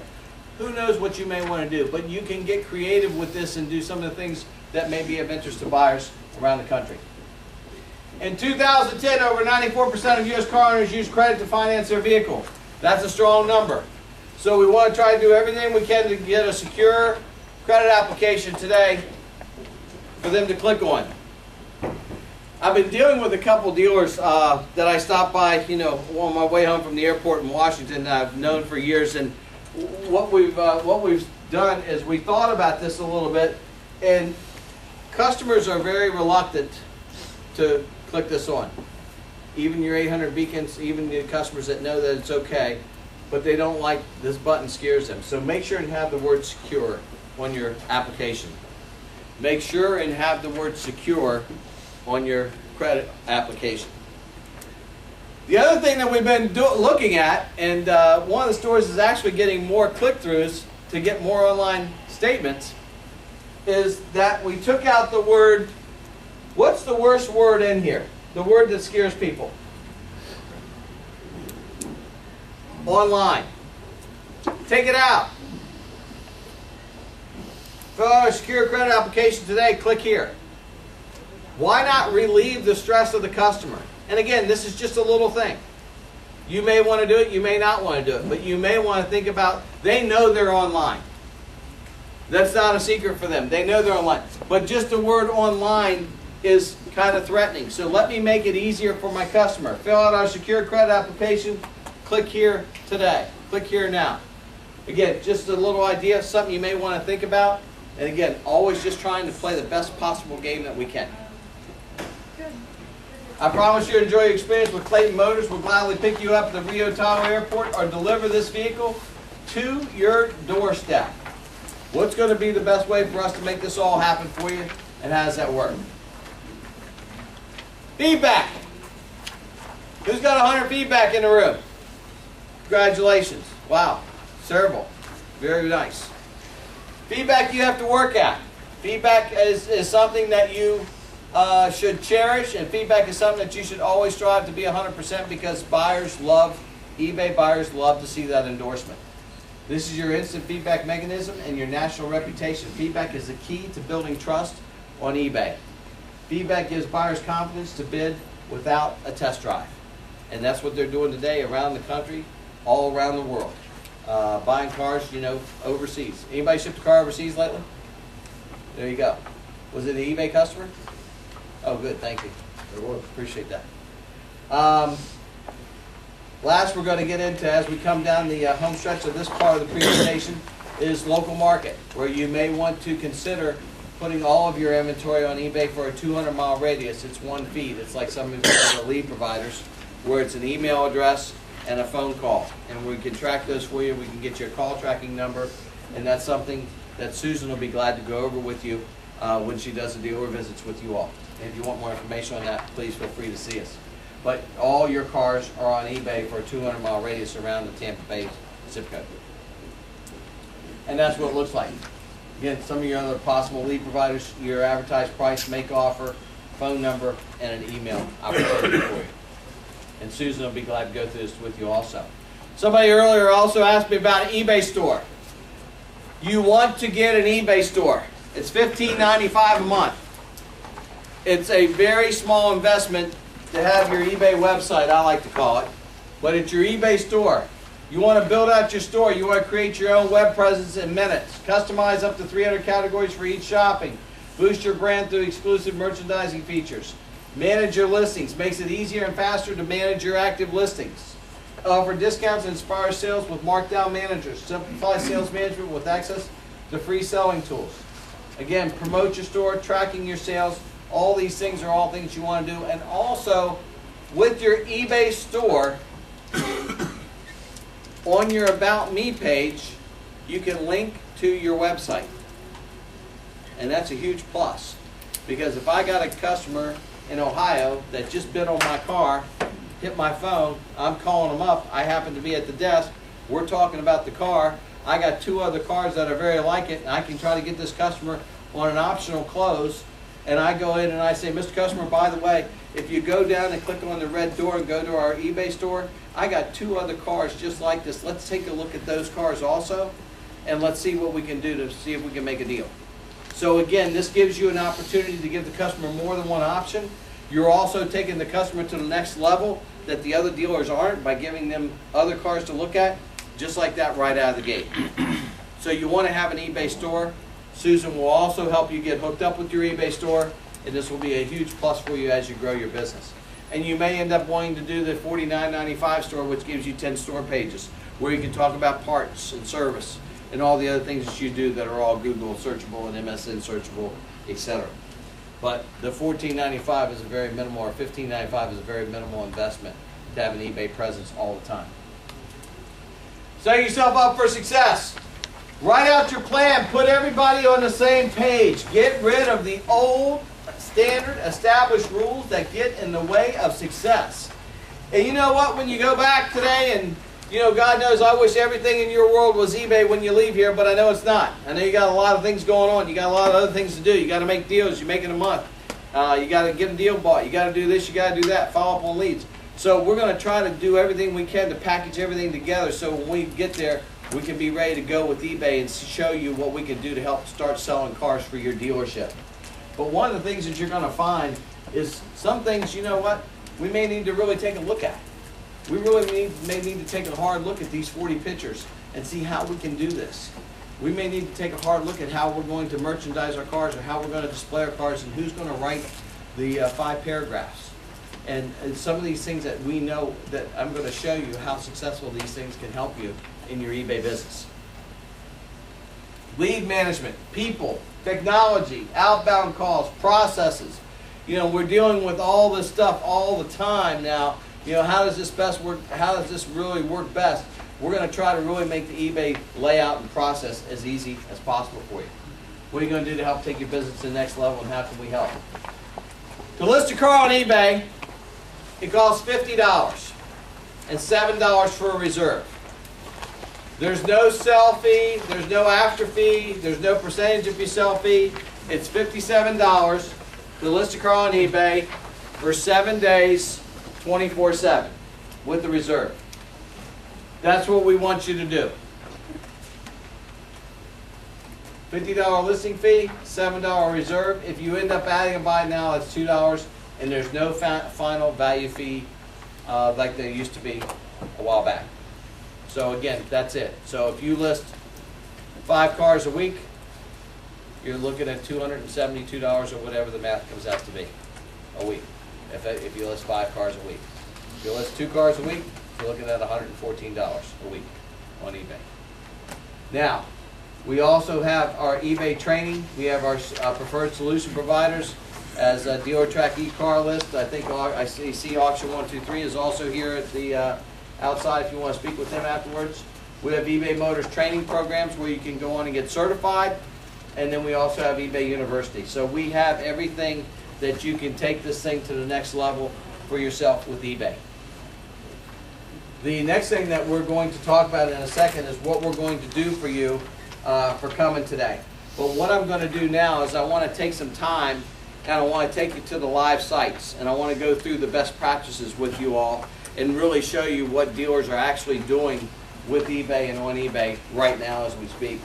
Who knows what you may want to do, but you can get creative with this and do some of the things that may be of interest to buyers around the country. In 2010, over 94% of U.S. car owners used credit to finance their vehicle. That's a strong number. So we want to try to do everything we can to get a secure credit application today for them to click on. I've been dealing with a couple dealers that I stopped by, you know, on my way home from the airport in Washington that I've known for years. And what we've done is we thought about this a little bit, and customers are very reluctant to click this on. Even your 800 beacons, even the customers that know that it's okay, but they don't like this button, scares them. So make sure and have the word secure on your application. Make sure and have the word secure on your credit application. The other thing that we've been looking at, and one of the stores is actually getting more click-throughs to get more online statements, is that we took out the word. What's the worst word in here? The word that scares people. Online. Take it out. Fill out a secure credit application today, click here. Why not relieve the stress of the customer? And again, this is just a little thing. You may want to do it, you may not want to do it, but you may want to think about, they know they're online. That's not a secret for them. They know they're online. But just the word online is kind of threatening. So let me make it easier for my customer. Fill out our secure credit application. Click here today. Click here now. Again, just a little idea, something you may want to think about. And again, always just trying to play the best possible game that we can. I promise you enjoy your experience with Clayton Motors. We'll gladly pick you up at the Rio Tahoe Airport or deliver this vehicle to your doorstep. What's going to be the best way for us to make this all happen for you, and how does that work? Feedback. Who's got 100 feedback in the room? Congratulations. Wow. Several. Very nice. Feedback you have to work at. Feedback is something that you should cherish, and feedback is something that you should always strive to be 100% because buyers love, eBay buyers love to see that endorsement. This is your instant feedback mechanism and your national reputation. Feedback is the key to building trust on eBay. Feedback gives buyers confidence to bid without a test drive. And that's what they're doing today around the country, all around the world. Buying cars, overseas. Anybody shipped a car overseas lately? There you go. Was it an eBay customer? Oh, good, thank you. It was. Appreciate that. Last we're going to get into, as we come down the home stretch of this part of the presentation, is local market, where you may want to consider putting all of your inventory on eBay for a 200-mile radius. It's one feed. It's like some of the lead providers, where it's an email address and a phone call. And we can track those for you. We can get you a call tracking number, and that's something that Susan will be glad to go over with you when she does the dealer visits with you all. And if you want more information on that, please feel free to see us. But all your cars are on eBay for a 200-mile radius around the Tampa Bay zip code. And that's what it looks like. Again, some of your other possible lead providers, your advertised price, make offer, phone number, and an email opportunity for you. And Susan will be glad to go through this with you also. Somebody earlier also asked me about an eBay store. You want to get an eBay store. It's $15.95 a month. It's a very small investment to have your eBay website, I like to call it. But it's your eBay store. You want to build out your store. You want to create your own web presence in minutes. Customize up to 300 categories for each shopping. Boost your brand through exclusive merchandising features. Manage your listings. Makes it easier and faster to manage your active listings. Offer discounts and inspire sales with markdown managers. Simplify sales management with access to free selling tools. Again, promote your store, tracking your sales. All these things are all things you want to do. And also, with your eBay store, on your About Me page, you can link to your website. And that's a huge plus. Because if I got a customer in Ohio that just bid on my car, hit my phone, I'm calling them up, I happen to be at the desk, we're talking about the car, I got two other cars that are very like it, and I can try to get this customer on an optional close, and I go in and I say, Mr. Customer, by the way, if you go down and click on the red door and go to our eBay store, I got two other cars just like this. Let's take a look at those cars also, and let's see what we can do to see if we can make a deal. So again, this gives you an opportunity to give the customer more than one option. You're also taking the customer to the next level that the other dealers aren't by giving them other cars to look at, just like that right out of the gate. So you want to have an eBay store. Susan will also help you get hooked up with your eBay store, and this will be a huge plus for you as you grow your business. And you may end up wanting to do the $49.95 store, which gives you 10 store pages, where you can talk about parts and service and all the other things that you do that are all Google searchable and MSN searchable, etc. But the $14.95 is a very minimal, or $15.95 is a very minimal investment to have an eBay presence all the time. Set yourself up for success. Write out your plan. Put everybody on the same page. Get rid of the old, standard, established rules that get in the way of success. And you know what? When you go back today, and God knows I wish everything in your world was eBay when you leave here, but I know it's not. I know you got a lot of things going on. You got a lot of other things to do. You got to make deals. You're making a month. You got to get a deal bought. You got to do this. You got to do that. Follow up on leads. So we're going to try to do everything we can to package everything together so when we get there, we can be ready to go with eBay and show you what we can do to help start selling cars for your dealership. But one of the things that you're going to find is some things, we may need to really take a look at. We really may need to take a hard look at these 40 pictures and see how we can do this. We may need to take a hard look at how we're going to merchandise our cars, or how we're going to display our cars, and who's going to write the 5 paragraphs. And some of these things that we know, that I'm going to show you how successful these things can help you in your eBay business. Lead management, people, technology, outbound calls, processes. We're dealing with all this stuff all the time now. How does this best work? How does this really work best? We're going to try to really make the eBay layout and process as easy as possible for you. What are you going to do to help take your business to the next level, and how can we help? To list a car on eBay, it costs $50 and $7 for a reserve. There's no sell fee, there's no after fee, there's no percentage if you sell fee. It's $57 to list a car on eBay for 7 days, 24/7 with the reserve. That's what we want you to do. $50 listing fee, $7 reserve. If you end up adding a buy now, it's $2, and there's no final value fee like there used to be a while back. So again, that's it. So if you list 5 cars a week, you're looking at $272 or whatever the math comes out to be a week. If you list 5 cars a week. If you list 2 cars a week, you're looking at $114 a week on eBay. Now, we also have our eBay training. We have our preferred solution providers as a Dealer Track e-car list. I think I see Auction 123 is also here at the outside if you want to speak with him afterwards. We have eBay Motors training programs where you can go on and get certified. And then we also have eBay University. So we have everything that you can take this thing to the next level for yourself with eBay. The next thing that we're going to talk about in a second is what we're going to do for you for coming today. But what I'm going to do now is I want to take some time and I want to take you to the live sites. And I want to go through the best practices with you all and really show you what dealers are actually doing with eBay and on eBay right now as we speak.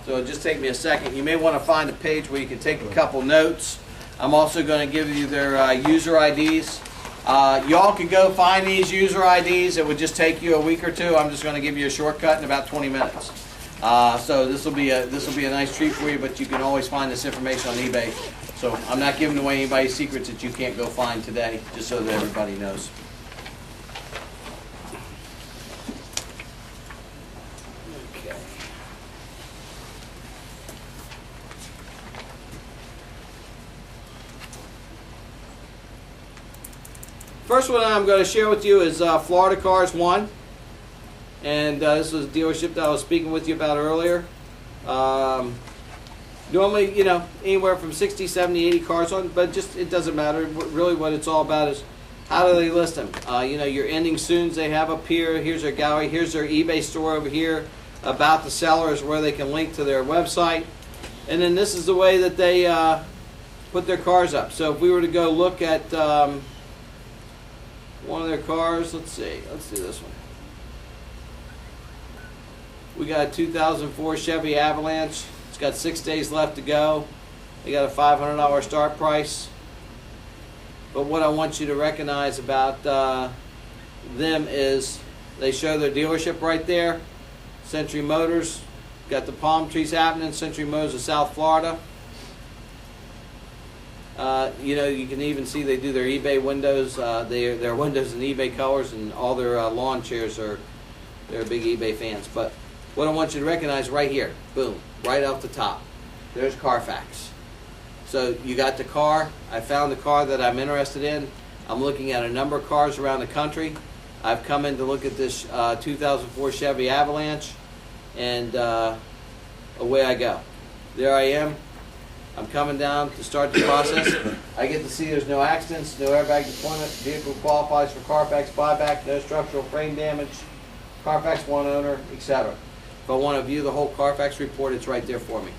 So it'll just take me a second. You may want to find a page where you can take a couple notes. I'm also going to give you their user IDs. Y'all can go find these user IDs. It would just take you a week or two. I'm just going to give you a shortcut in about 20 minutes. So this will be a nice treat for you, but you can always find this information on eBay. So I'm not giving away anybody's secrets that you can't go find today, just so that everybody knows. Okay. First one I'm going to share with you is Florida Cars 1. And this was a dealership that I was speaking with you about earlier. Normally, you know, anywhere from 60, 70, 80 cars on, but just it doesn't matter. Really what it's all about is how do they list them? You know, your ending soons they have up here. Here's their gallery. Here's their eBay store over here. About the seller is where they can link to their website. And then this is the way that they put their cars up. So if we were to go look at one of their cars, let's see this one. We got a 2004 Chevy Avalanche. It's got 6 days left to go. They got a $500 start price. But what I want you to recognize about them is they show their dealership right there. Century Motors. Got the palm trees happening. Century Motors of South Florida. You know, you can even see they do their eBay windows. Their windows in eBay colors, and all their lawn chairs they're big eBay fans. But what I want you to recognize right here, boom, right off the top, there's Carfax. So you got the car. I found the car that I'm interested in. I'm looking at a number of cars around the country. I've come in to look at this 2004 Chevy Avalanche, and away I go. There I am. I'm coming down to start the process. I get to see there's no accidents, no airbag deployment, vehicle qualifies for Carfax buyback, no structural frame damage, Carfax one owner, etc. If I want to view the whole Carfax report, it's right there for me.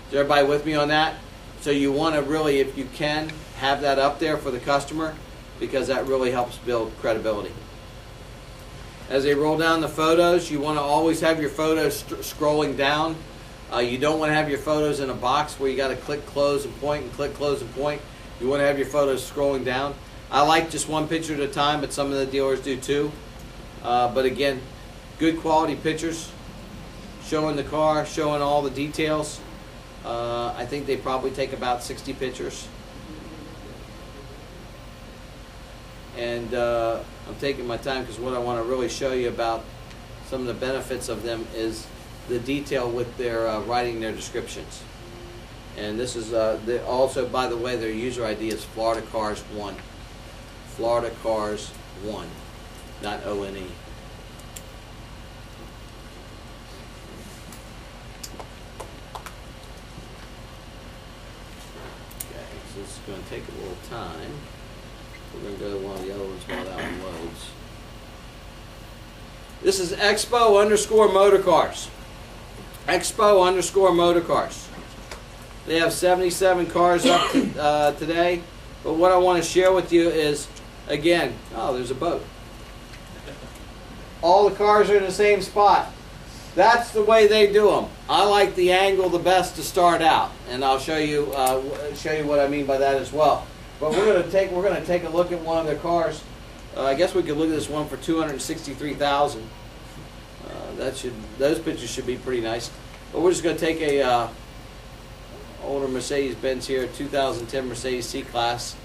Is everybody with me on that? So you want to really, if you can, have that up there for the customer, because that really helps build credibility. As they roll down the photos, you want to always have your photos scrolling down. You don't want to have your photos in a box where you got to click close and point and click close and point. You want to have your photos scrolling down. I like just one picture at a time, but some of the dealers do too. But again, good quality pictures, showing the car, showing all the details. I think they probably take about 60 pictures. And I'm taking my time because what I want to really show you about some of the benefits of them is the detail with their writing their descriptions. And this is also, by the way, their user ID is Florida Cars 1. Florida Cars 1, not ONE. Okay, so this is going to take a little time. We're going to go to one of the other ones while that one loads. This is Expo_Motorcars. Expo_Motorcars. They have 77 cars up today. But what I want to share with you is, again, oh, there's a boat. All the cars are in the same spot. That's the way they do them. I like the angle the best to start out, and I'll show you what I mean by that as well. But we're going to take a look at one of their cars. I guess we could look at this one for $263,000. Those pictures should be pretty nice. But we're just going to take a older Mercedes-Benz here, 2010 Mercedes C-Class.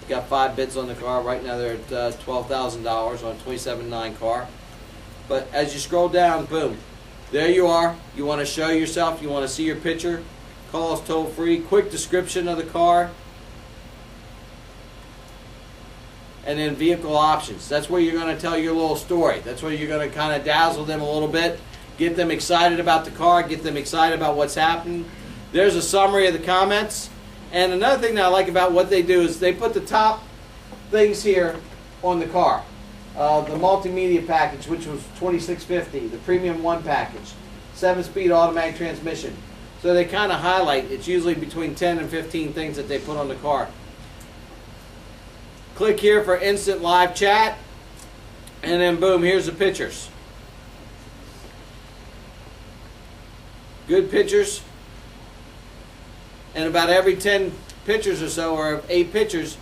Got 5 bids on the car. Right now they're at $12,000 on a 27.9 car. But as you scroll down, boom, there you are. You want to show yourself, you want to see your picture, call us toll free, quick description of the car, and then vehicle options. That's where you're going to tell your little story. That's where you're going to kind of dazzle them a little bit, get them excited about the car, get them excited about what's happening. There's a summary of the comments. And another thing that I like about what they do is they put the top things here on the car. The multimedia package, which was $26.50, the Premium 1 package, 7-speed automatic transmission. So they kind of highlight, it's usually between 10 and 15 things that they put on the car. Click here for instant live chat, and then boom, here's the pictures. Good pictures. And about every 10 pictures or so, or 8 pictures,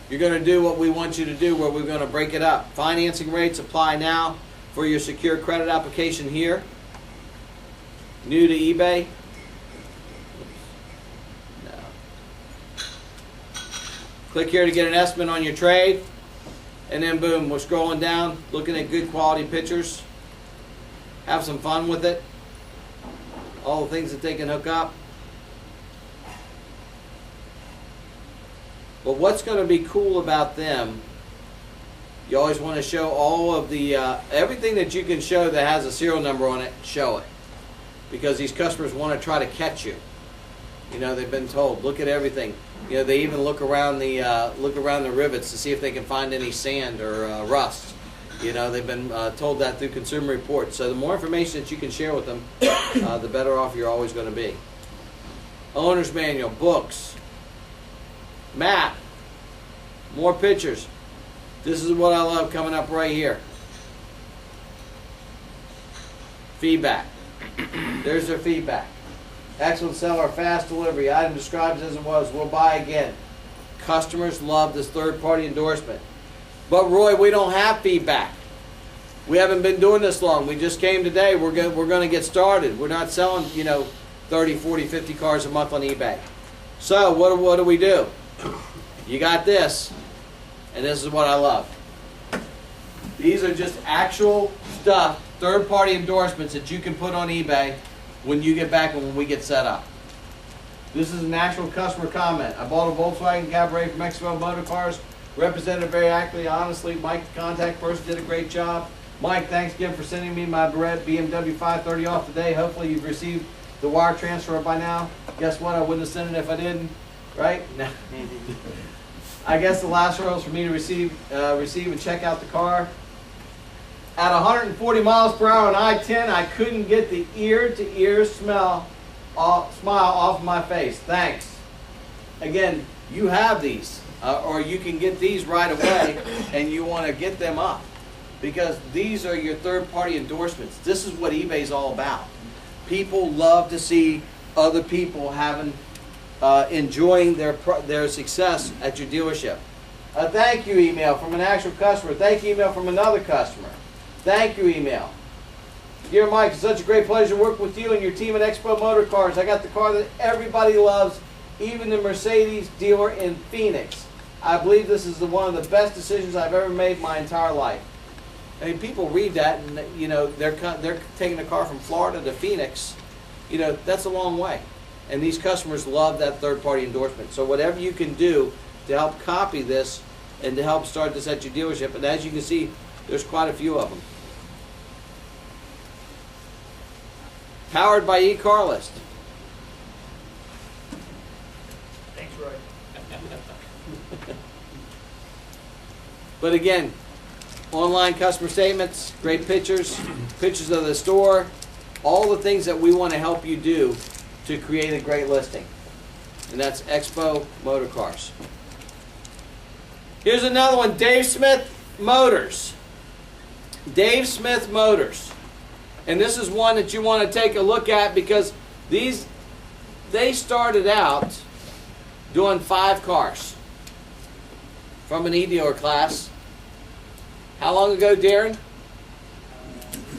you're going to do what we want you to do, where we're going to break it up. Financing rates apply now for your secure credit application here. New to eBay. No. Click here to get an estimate on your trade. And then boom, we're scrolling down, looking at good quality pictures. Have some fun with it. All the things that they can hook up. But what's going to be cool about them, you always want to show all of the, everything that you can show that has a serial number on it, show it. Because these customers want to try to catch you. You know, they've been told, look at everything. You know, they even look around the rivets to see if they can find any sand or rust. You know, they've been told that through Consumer Reports. So the more information that you can share with them, the better off you're always going to be. Owner's manual, books. Map, more pictures. This is what I love coming up right here. Feedback. There's their feedback. Excellent seller, fast delivery. Item described as it was. We'll buy again. Customers love this third-party endorsement. But Roy, we don't have feedback. We haven't been doing this long. We just came today. We're going to get started. We're not selling, 30, 40, 50 cars a month on eBay. So what do we do? You got this, and this is what I love. These are just actual stuff, third-party endorsements that you can put on eBay when you get back and when we get set up. This is an actual customer comment. I bought a Volkswagen Cabaret from Expo_Motorcars. Represented very accurately, honestly. Mike, the contact person, did a great job. Mike, thanks again for sending me my BMW 530 off today. Hopefully you've received the wire transfer by now. Guess what? I wouldn't have sent it if I didn't. Right? No. I guess the last hurdle is for me to receive and check out the car. At 140 miles per hour on I-10, I couldn't get the ear-to-ear smile off my face. Thanks. Again, you have these, or you can get these right away, and you want to get them up because these are your third-party endorsements. This is what eBay's all about. People love to see other people enjoying their success at your dealership. A thank you email from an actual customer. Thank you email from another customer. Thank you email. Dear Mike, it's such a great pleasure to work with you and your team at Expo_Motorcars. I got the car that everybody loves, even the Mercedes dealer in Phoenix. I believe this is one of the best decisions I've ever made my entire life. I mean, people read that and they're taking a car from Florida to Phoenix. That's a long way. And these customers love that third-party endorsement. So whatever you can do to help copy this and to help start this at your dealership, and as you can see, there's quite a few of them. Powered by eCarList. Thanks, Roy. But again, online customer statements, great pictures, pictures of the store, all the things that we want to help you do to create a great listing. And that's Expo Motor Cars. Here's another one, Dave Smith Motors. Dave Smith Motors. And this is one that you want to take a look at because they started out doing 5 cars from an e-dealer class. How long ago, Darren? A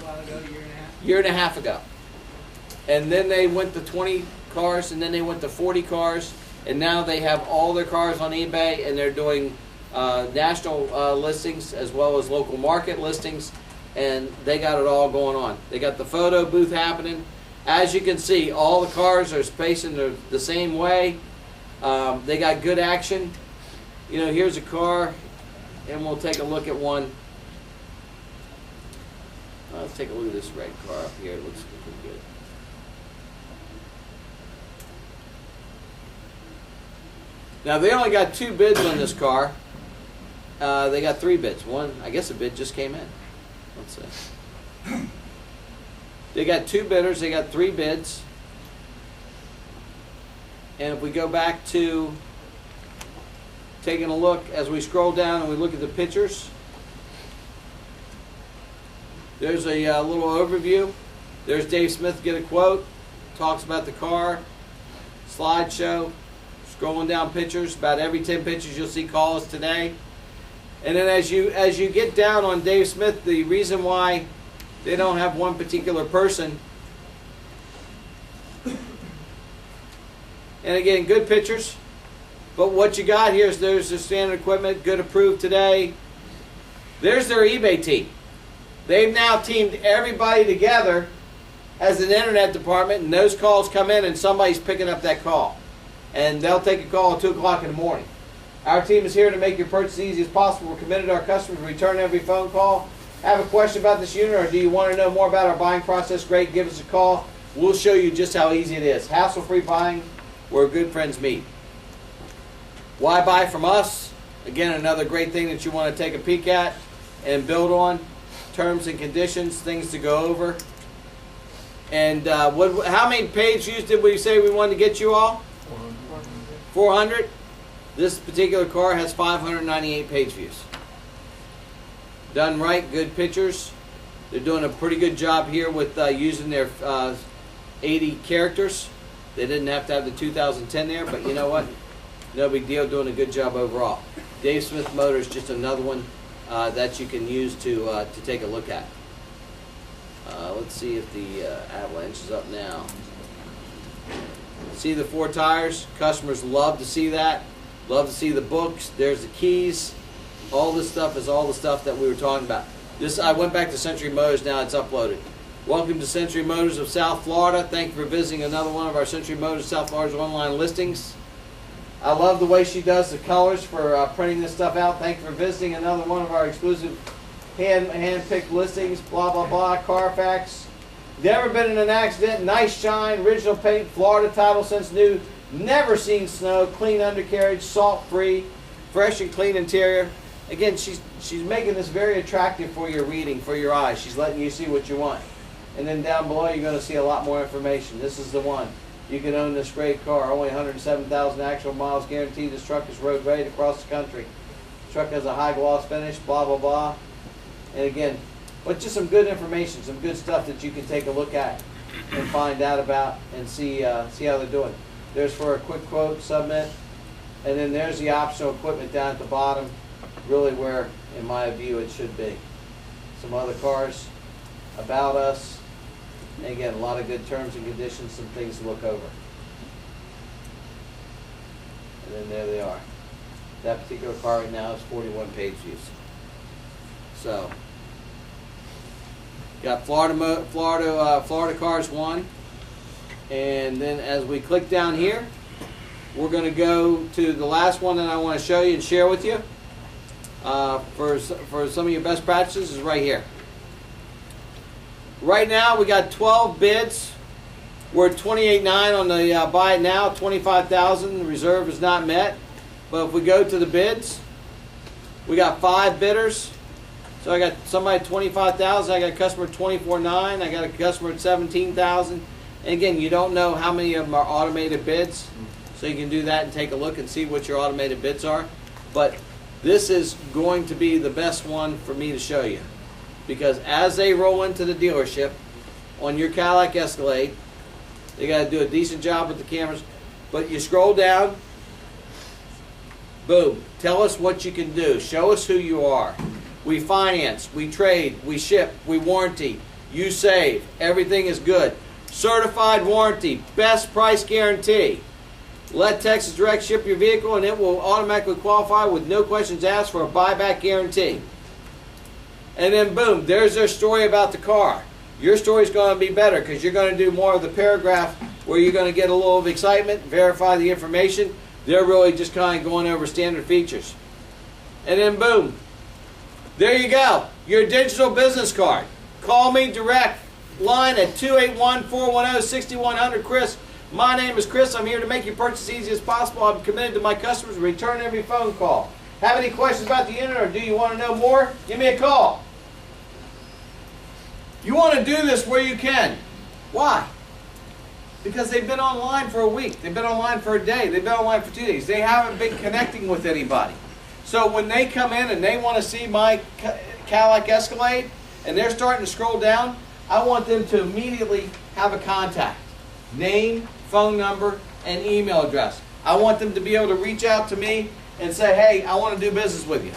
while ago, a year and a half. Year and a half ago. And then they went to 20 cars, and then they went to 40 cars, and now they have all their cars on eBay, and they're doing national listings as well as local market listings, and they got it all going on. They got the photo booth happening. As you can see, all the cars are facing the same way. They got good action. You know, here's a car, and we'll take a look at one. Let's take a look at this red car up here. It looks pretty good. Now, they only got 2 bids on this car. They got 3 bids. One, I guess a bid just came in. Let's see. They got 2 bidders. They got 3 bids. And if we go back to taking a look, as we scroll down and we look at the pictures, there's a little overview. There's Dave Smith get a quote, talks about the car, slideshow, scrolling down pictures. About every 10 pictures you'll see call us today. And then as you get down on Dave Smith, the reason why they don't have one particular person. And again, good pictures. But what you got here is there's the standard equipment, good approved today. There's their eBay team. They've now teamed everybody together as an internet department, and those calls come in and somebody's picking up that call. And they'll take a call at 2 o'clock in the morning. Our team is here to make your purchase as easy as possible. We're committed to our customers to return every phone call. Have a question about this unit, or do you want to know more about our buying process? Great, give us a call. We'll show you just how easy it is. Hassle-free buying, where good friends meet. Why buy from us? Again, another great thing that you want to take a peek at and build on. Terms and conditions, things to go over. And how many page views did we say we wanted to get you all? 400. This particular car has 598 page views. Done right, good pictures. They're doing a pretty good job here with using their 80 characters. They didn't have to have the 2010 there, but you know what? No big deal, doing a good job overall. Dave Smith Motors, just another one that you can use to take a look at. Let's see if the avalanche is up now. See the 4 tires? Customers love to see that. Love to see the books. There's the keys. All this stuff is all the stuff that we were talking about. I went back to Century Motors, now it's uploaded. Welcome to Century Motors of South Florida. Thank you for visiting another one of our Century Motors South Florida's online listings. I love the way she does the colors for printing this stuff out. Thank you for visiting another one of our exclusive hand-picked listings. Blah, blah, blah. Carfax. Never been in an accident. Nice shine. Original paint. Florida title since new. Never seen snow. Clean undercarriage. Salt-free. Fresh and clean interior. Again, she's making this very attractive for your reading, for your eyes. She's letting you see what you want. And then down below, you're going to see a lot more information. This is the one. You can own this great car. Only 107,000 actual miles guaranteed. This truck is road ready across the country. This truck has a high gloss finish, blah, blah, blah. And again, but just some good information, some good stuff that you can take a look at and find out about and see how they're doing. There's for a quick quote, submit. And then there's the optional equipment down at the bottom, really where, in my view, it should be. Some other cars, about us. And again, a lot of good terms and conditions, some things to look over. And then there they are. That particular car right now is 41 page views. So, got Florida Cars 1. And then as we click down here, we're going to go to the last one that I want to show you and share with you. For some of your best practices is right here. Right now we got 12 bids. We're at $28,900 on the buy it now, $25,000. The reserve is not met. But if we go to the bids, we got 5 bidders. So I got somebody at 25,000, I got a customer at 24,900, I got a customer at 17,000. And again, you don't know how many of them are automated bids, so you can do that and take a look and see what your automated bids are. But this is going to be the best one for me to show you, because as they roll into the dealership on your Cadillac Escalade, they got to do a decent job with the cameras. But you scroll down, boom, tell us what you can do. Show us who you are. We finance, we trade, we ship, we warranty, you save, everything is good. Certified warranty, best price guarantee. Let Texas Direct ship your vehicle and it will automatically qualify with no questions asked for a buyback guarantee. And then boom, there's their story about the car. Your story's going to be better because you're going to do more of the paragraph where you're going to get a little of excitement, verify the information. They're really just kind of going over standard features. And then boom, there you go, your digital business card. Call me direct line at 281-410-6100. Chris, my name is Chris. I'm here to make your purchase as easy as possible. I'm committed to my customers. Return every phone call. Have any questions about the unit or do you want to know more? Give me a call. You want to do this where you can. Why? Because they've been online for a week. They've been online for a day. They've been online for 2 days. They haven't been connecting with anybody. So when they come in and they want to see my Cadillac Escalade and they're starting to scroll down, I want them to immediately have a contact. Name, phone number, and email address. I want them to be able to reach out to me and say, hey, I want to do business with you.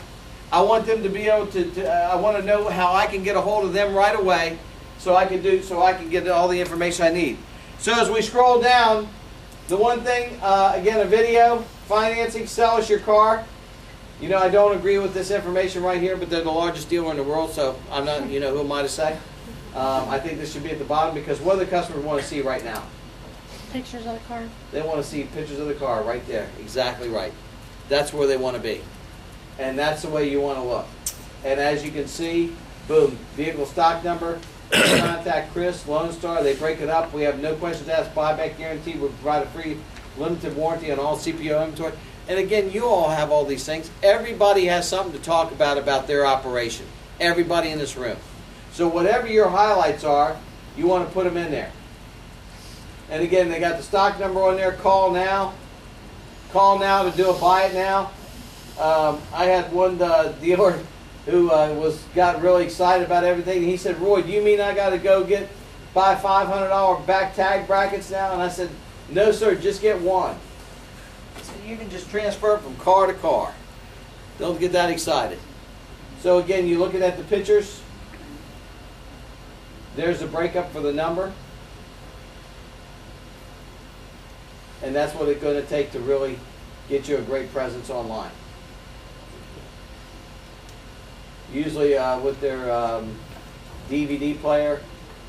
I want them to be able I want to know how I can get a hold of them right away so I can get all the information I need. So as we scroll down, the one thing, again, a video, financing, sell us your car. You know, I don't agree with this information right here, but they're the largest dealer in the world, so I'm not, who am I to say? I think this should be at the bottom because what do the customers want to see right now? Pictures of the car. They want to see pictures of the car right there. Exactly right. That's where they want to be. And that's the way you want to look. And as you can see, boom, vehicle stock number, contact Chris, Lone Star, they break it up. We have no questions asked, buyback guarantee. We provide a free limited warranty on all CPO inventory. And again, you all have all these things. Everybody has something to talk about their operation. Everybody in this room. So whatever your highlights are, you want to put them in there. And again, they got the stock number on there. Call now. Call now to do a buy it now. I had one dealer who got really excited about everything. He said, Roy, do you mean I got to go buy $500 back tag brackets now? And I said, no, sir, just get one. He said, you can just transfer it from car to car. Don't get that excited. So again, you're looking at the pictures. There's the breakup for the number. And that's what it's going to take to really get you a great presence online. Usually with their DVD player,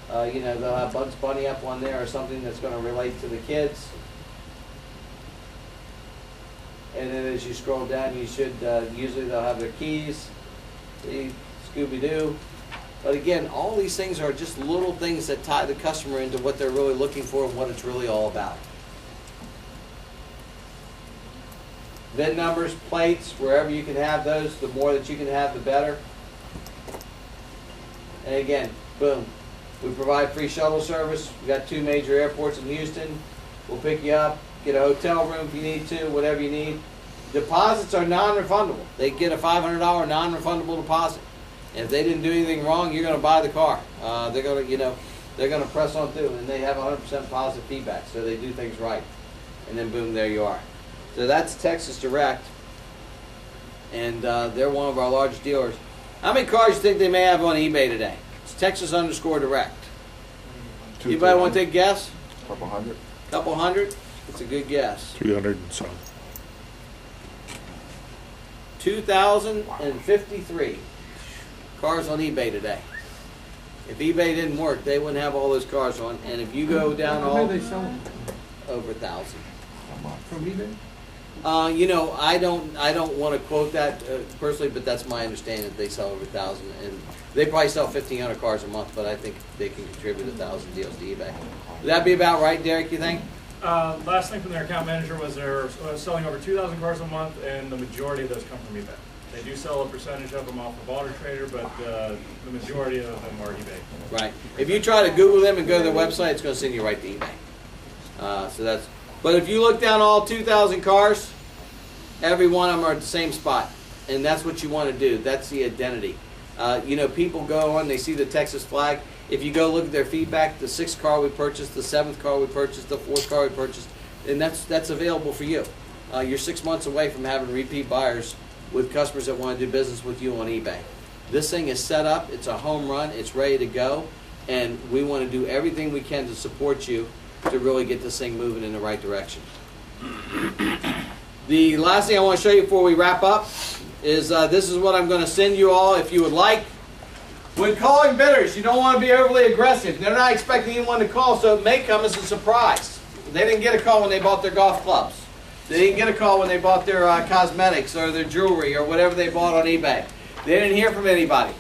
they'll have Bugs Bunny up on there or something that's going to relate to the kids. And then as you scroll down, you should, usually they'll have their keys, see, Scooby-Doo. But again, all these things are just little things that tie the customer into what they're really looking for and what it's really all about. VIN numbers, plates, wherever you can have those, the more that you can have, the better. And again, boom, we provide free shuttle service. We've got 2 major airports in Houston. We'll pick you up, get a hotel room if you need to, whatever you need. Deposits are non-refundable. They get a $500 non-refundable deposit. And if they didn't do anything wrong, you're going to buy the car. They're going to, they're going to press on through, and they have 100% positive feedback, so they do things right. And then boom, there you are. So that's Texas Direct, and they're one of our largest dealers. How many cars do you think they may have on eBay today? It's Texas_Direct. Anybody want to take a guess? Couple hundred. Couple hundred? It's a good guess. 300 and some. 2,053 cars on eBay today. If eBay didn't work, they wouldn't have all those cars on. And if you go down all they sell over 1,000. from eBay? I don't want to quote that personally, but that's my understanding that they sell over 1,000, and they probably sell 1,500 cars a month. But I think they can contribute 1,000 deals to eBay. Would that be about right, Derek? You think? Last thing from their account manager was they're selling over 2,000 cars a month, and the majority of those come from eBay. They do sell a percentage of them off of Auto Trader, but the majority of them are eBay. Right. If you try to Google them and go to their website, it's going to send you right to eBay. But if you look down all 2,000 cars, every one of them are at the same spot. And that's what you want to do. That's the identity. People go on, they see the Texas flag. If you go look at their feedback, the 6th car we purchased, the 7th car we purchased, the 4th car we purchased, and that's available for you. You're 6 months away from having repeat buyers with customers that want to do business with you on eBay. This thing is set up, it's a home run, it's ready to go, and we want to do everything we can to support you to really get this thing moving in the right direction. The last thing I want to show you before we wrap up is this is what I'm going to send you all if you would like. When calling bidders, you don't want to be overly aggressive. They're not expecting anyone to call, so it may come as a surprise. They didn't get a call when they bought their golf clubs. They didn't get a call when they bought their cosmetics or their jewelry or whatever they bought on eBay. They didn't hear from anybody.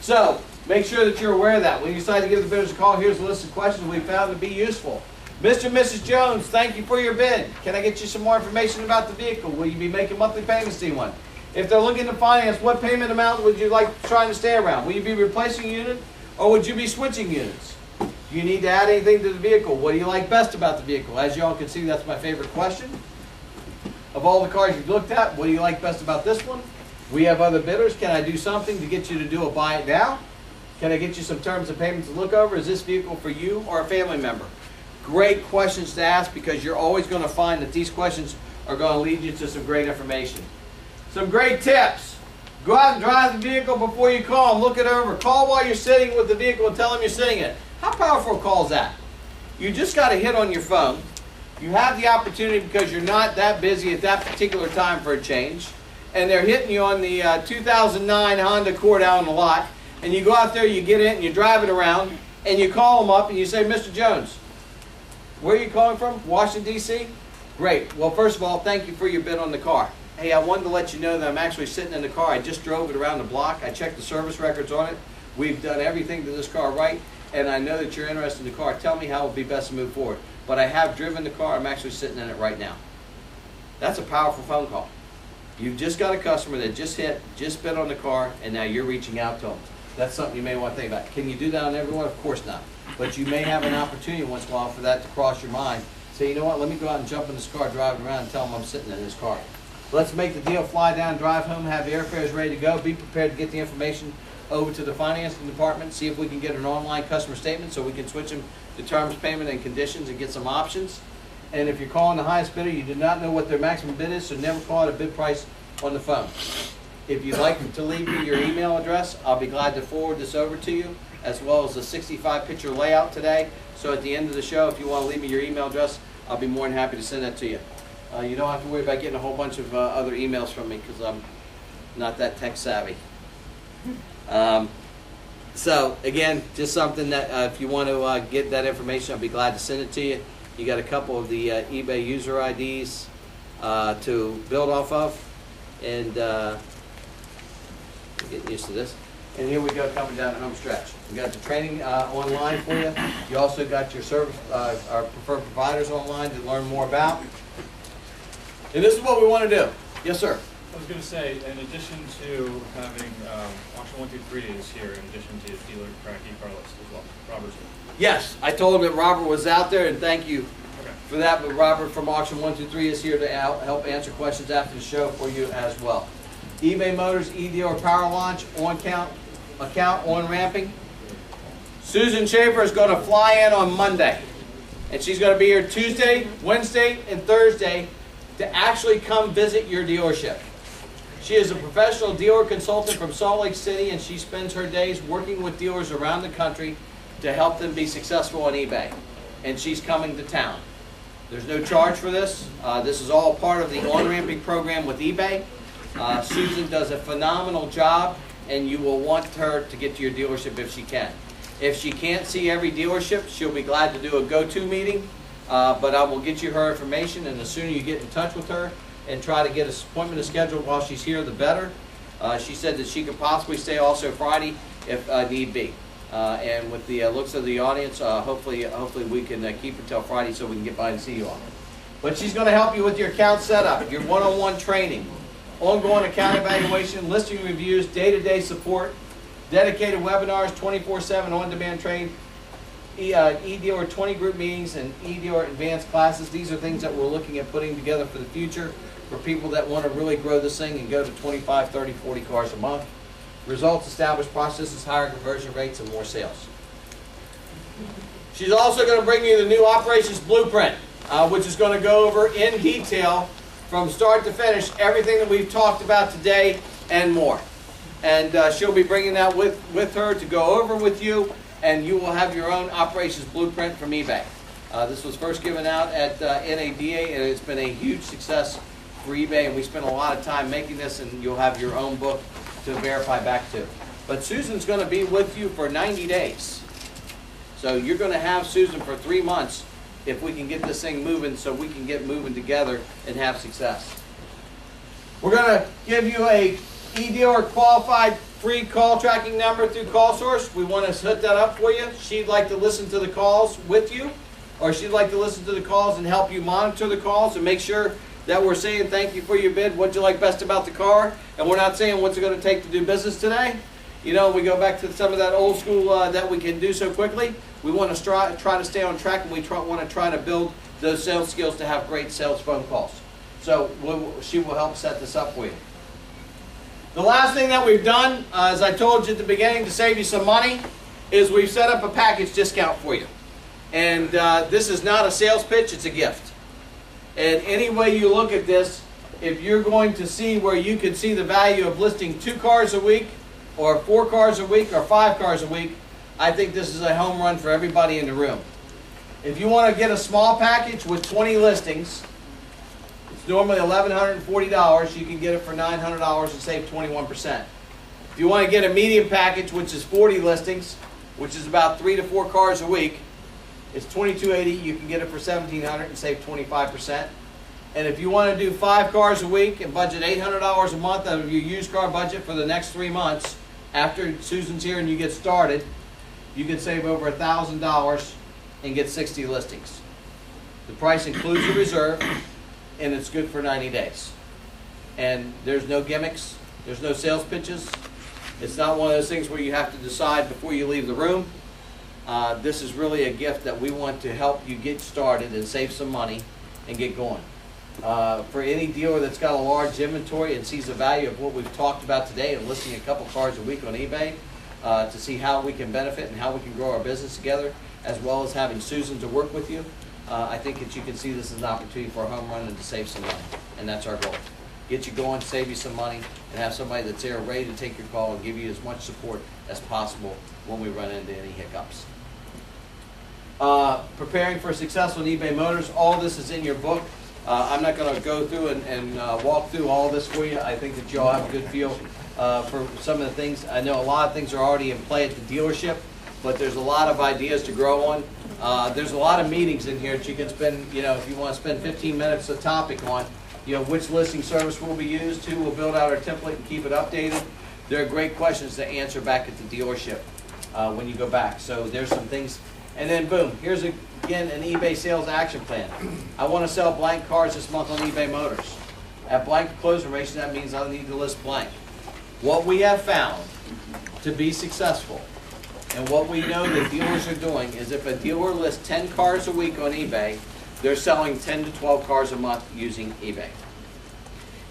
So make sure that you're aware of that. When you decide to give the bidders a call, here's a list of questions we found to be useful. Mr. and Mrs. Jones, thank you for your bid. Can I get you some more information about the vehicle? Will you be making monthly payments to one? If they're looking to finance, what payment amount would you like trying to stay around? Will you be replacing a unit or would you be switching units? Do you need to add anything to the vehicle? What do you like best about the vehicle? As you all can see, that's my favorite question. Of all the cars you've looked at, what do you like best about this one? We have other bidders. Can I do something to get you to do a buy it now? Can I get you some terms of payments to look over? Is this vehicle for you or a family member? Great questions to ask because you're always going to find that these questions are going to lead you to some great information. Some great tips. Go out and drive the vehicle before you call and look it over. Call while you're sitting with the vehicle and tell them you're sitting in it. How powerful a call is that? You just got to hit on your phone. You have the opportunity because you're not that busy at that particular time for a change. And they're hitting you on the 2009 Honda Accord out on the lot. And you go out there, you get in, and you drive it around, and you call them up and you say, Mr. Jones, where are you calling from? Washington, D.C.? Great. Well, first of all, thank you for your bid on the car. Hey, I wanted to let you know that I'm actually sitting in the car. I just drove it around the block. I checked the service records on it. We've done everything to this car right, and I know that you're interested in the car. Tell me how it would be best to move forward. But I have driven the car. I'm actually sitting in it right now. That's a powerful phone call. You've just got a customer that just bid on the car, and now you're reaching out to them. That's something you may want to think about. Can you do that on everyone? Of course not. But you may have an opportunity once in a while for that to cross your mind. Say, you know what, let me go out and jump in this car, drive it around, and tell them I'm sitting in this car. Let's make the deal, fly down, drive home, have the airfares ready to go. Be prepared to get the information over to the financing department, see if we can get an online customer statement so we can switch them to terms, payment, and conditions and get some options. And if you're calling the highest bidder, you do not know what their maximum bid is, so never call at a bid price on the phone. If you'd like to leave me your email address, I'll be glad to forward this over to you, as well as the 65-picture layout today. So at the end of the show, if you want to leave me your email address, I'll be more than happy to send that to you. You don't have to worry about getting a whole bunch of other emails from me because I'm not that tech savvy. So again, just something that if you want to get that information, I'll be glad to send it to you. You got a couple of the eBay user IDs to build off of, and getting used to this. And here we go, coming down the home stretch. We got the training online for you. You also got your service, our preferred providers online to learn more about. And this is what we want to do. Yes, sir. I was going to say, in addition to having Auction 123 is here, in addition to his dealer crack e-car list as well. Robert's here. Yes, I told him that Robert was out there, and thank you for that. But Robert from Auction 123 is here to help answer questions after the show for you as well. eBay Motors e-dealer power launch on account on ramping. Susan Schaefer is going to fly in on Monday, and she's going to be here Tuesday, Wednesday, and Thursday to actually come visit your dealership. She is a professional dealer consultant from Salt Lake City, and she spends her days working with dealers around the country to help them be successful on eBay. And she's coming to town. There's no charge for this. This is all part of the on-ramping program with eBay. Susan does a phenomenal job, and you will want her to get to your dealership if she can. If she can't see every dealership, she'll be glad to do a go-to meeting. But I will get you her information, and the sooner you get in touch with her and try to get an appointment scheduled while she's here, the better. She said that she could possibly stay also Friday if need be. And with the looks of the audience, hopefully we can keep it till Friday so we can get by and see you all. But she's going to help you with your account setup, your one-on-one training, ongoing account evaluation, listing reviews, day-to-day support, dedicated webinars, 24/7 on-demand training, e-dealer 20 group meetings, and e-dealer advanced classes. These are things that we're looking at putting together for the future for people that want to really grow this thing and go to 25, 30, 40 cars a month. Results, established processes, higher conversion rates, and more sales. She's also going to bring you the new operations blueprint, which is going to go over in detail from start to finish everything that we've talked about today and more. And she'll be bringing that with her to go over with you, and you will have your own operations blueprint from eBay. This was first given out at NADA, and it's been a huge success for eBay, and we spent a lot of time making this, and you'll have your own book to verify back to. But Susan's going to be with you for 90 days. So you're going to have Susan for 3 months if we can get this thing moving, so we can get moving together and have success. We're going to give you a e-dealer qualified free call tracking number through CallSource. We want to set that up for you. She'd like to listen to the calls with you, or she'd like to listen to the calls and help you monitor the calls and make sure that we're saying thank you for your bid, what'd you like best about the car, and we're not saying what's it going to take to do business today. You know, we go back to some of that old school that we can do so quickly. We want to try to stay on track, and we want to try to build those sales skills to have great sales phone calls. So she will help set this up for you. The last thing that we've done, as I told you at the beginning, to save you some money, is we've set up a package discount for you. And this is not a sales pitch, it's a gift. And any way you look at this, if you're going to see where you can see the value of listing 2 cars a week, or 4 cars a week, or 5 cars a week, I think this is a home run for everybody in the room. If you want to get a small package with 20 listings, it's normally $1,140. You can get it for $900 and save 21%. If you want to get a medium package, which is 40 listings, which is about 3 to 4 cars a week, it's $2,280. You can get it for $1,700 and save 25%. And if you want to do 5 cars a week and budget $800 a month out of your used car budget for the next 3 months, after Susan's here and you get started, you can save over $1,000 and get 60 listings. The price includes the reserve, and it's good for 90 days. And there's no gimmicks, there's no sales pitches. It's not one of those things where you have to decide before you leave the room. This is really a gift that we want to help you get started and save some money and get going. For any dealer that's got a large inventory and sees the value of what we've talked about today and listing a couple cars a week on eBay, to see how we can benefit and how we can grow our business together, as well as having Susan to work with you, I think that you can see this as an opportunity for a home run and to save some money. And that's our goal. Get you going, save you some money, and have somebody that's there ready to take your call and give you as much support as possible when we run into any hiccups. Preparing for success on eBay Motors, all this is in your book. I'm not going to go through and walk through all this for you. I think that you all have a good feel for some of the things. I know a lot of things are already in play at the dealership, but there's a lot of ideas to grow on. There's a lot of meetings in here that you can spend, if you want to spend 15 minutes a topic on, which listing service will be used, who will build out our template and keep it updated. There are great questions to answer back at the dealership when you go back. So there's some things. And then boom, here's again an eBay sales action plan. I want to sell blank cars this month on eBay Motors. At blank closing ratio, that means I need to list blank. What we have found to be successful, and what we know that dealers are doing, is if a dealer lists 10 cars a week on eBay, they're selling 10 to 12 cars a month using eBay.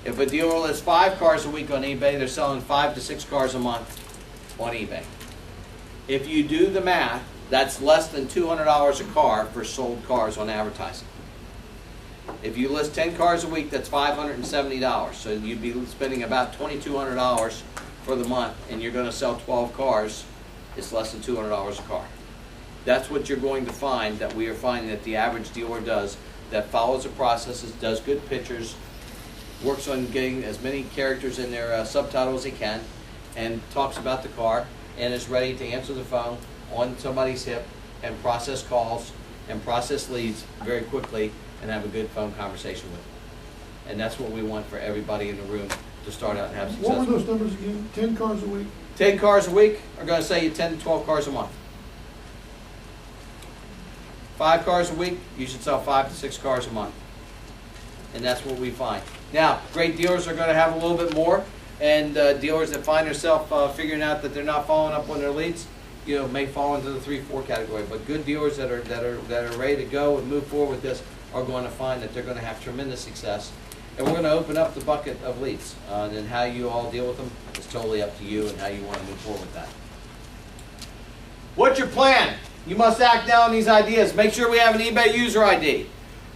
If a dealer lists 5 cars a week on eBay, they're selling 5 to 6 cars a month on eBay. If you do the math, that's less than $200 a car for sold cars on advertising. If you list 10 cars a week, that's $570. So you'd be spending about $2,200 for the month, and you're going to sell 12 cars. It's less than $200 a car. That's what you're going to find that we are finding that the average dealer does, that follows the processes, does good pictures, works on getting as many characters in their subtitle as they can, and talks about the car, and is ready to answer the phone on somebody's hip and process calls and process leads very quickly and have a good phone conversation with them. And that's what we want for everybody in the room to start out and have success. What were those numbers again? 10 cars a week? 10 cars a week are going to sell you 10 to 12 cars a month. 5 cars a week, you should sell 5 to 6 cars a month. And that's what we find. Now, great dealers are going to have a little bit more, and dealers that find themselves figuring out that they're not following up on their leads, you know, may fall into the 3-4 category. But good dealers that are ready to go and move forward with this are going to find that they're going to have tremendous success. And we're going to open up the bucket of leads, and then how you all deal with them is totally up to you and how you want to move forward with that. What's your plan? You must act now on these ideas. Make sure we have an eBay user ID.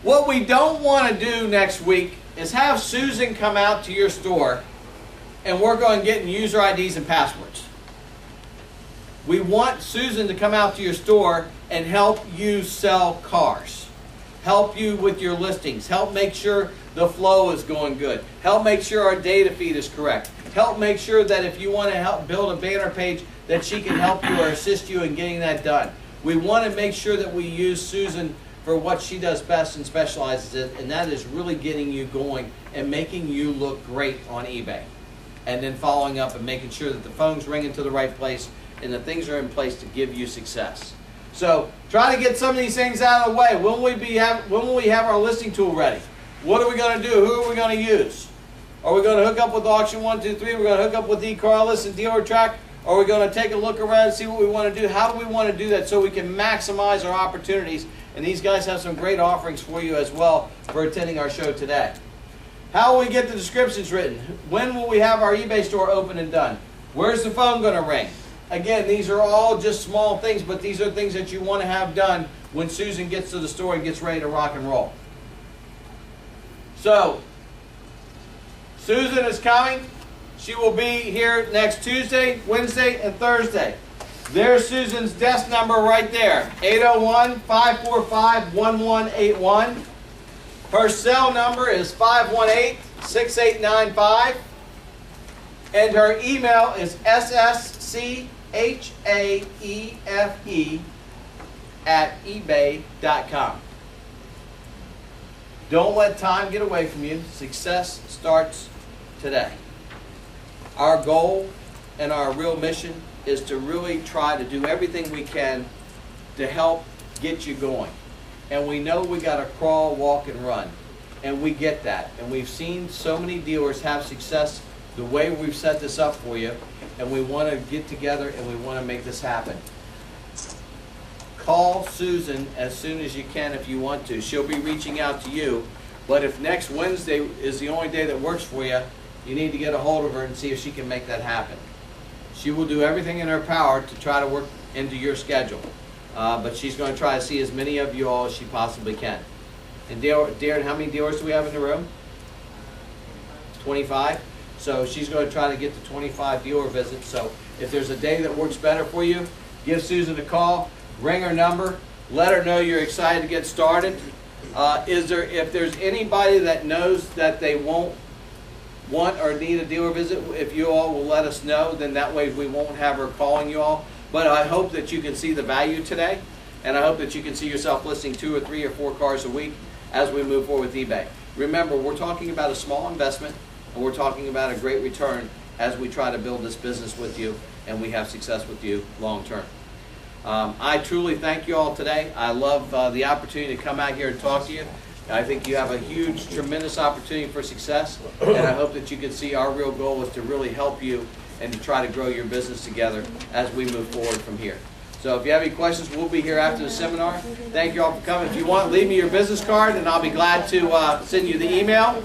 What we don't want to do next week is have Susan come out to your store and work on getting user IDs and passwords. We want Susan to come out to your store and help you sell cars, help you with your listings, help make sure the flow is going good, help make sure our data feed is correct, help make sure that if you want to help build a banner page that she can help you or assist you in getting that done. We want to make sure that we use Susan for what she does best and specializes in, and that is really getting you going and making you look great on eBay. And then following up and making sure that the phone's ringing to the right place and the things are in place to give you success. So try to get some of these things out of the way. When will we have our listing tool ready? What are we going to do? Who are we going to use? Are we going to hook up with Auction 123? We're going to hook up with eCarList and DealerTrack? Are we going to take a look around and see what we want to do? How do we want to do that so we can maximize our opportunities? And these guys have some great offerings for you as well for attending our show today. How will we get the descriptions written? When will we have our eBay store open and done? Where's the phone going to ring? Again, these are all just small things, but these are things that you want to have done when Susan gets to the store and gets ready to rock and roll. So, Susan is coming. She will be here next Tuesday, Wednesday, and Thursday. There's Susan's desk number right there, 801-545-1181. Her cell number is 518-6895. And her email is sschaefe@ebay.com. Don't let time get away from you. Success starts today. Our goal and our real mission is to really try to do everything we can to help get you going. And we know we got to crawl, walk, and run. And we get that. And we've seen so many dealers have success the way we've set this up for you. And we want to get together and we want to make this happen. Call Susan as soon as you can if you want to. She'll be reaching out to you. But if next Wednesday is the only day that works for you, you need to get a hold of her and see if she can make that happen. She will do everything in her power to try to work into your schedule. But she's going to try to see as many of you all as she possibly can. And Darren, how many dealers do we have in the room? 25? So she's going to try to get to 25 dealer visits. So if there's a day that works better for you, give Susan a call, ring her number, let her know you're excited to get started. If there's anybody that knows that they won't want or need a dealer visit, if you all will let us know, then that way we won't have her calling you all. But I hope that you can see the value today, and I hope that you can see yourself listing 2 or 3 or 4 cars a week as we move forward with eBay. Remember, we're talking about a small investment, and we're talking about a great return as we try to build this business with you, and we have success with you long term. I truly thank you all today. I love the opportunity to come out here and talk to you. I think you have a huge, tremendous opportunity for success, and I hope that you can see our real goal is to really help you and to try to grow your business together as we move forward from here. So if you have any questions, we'll be here after the seminar. Thank you all for coming. If you want, leave me your business card, and I'll be glad to send you the email.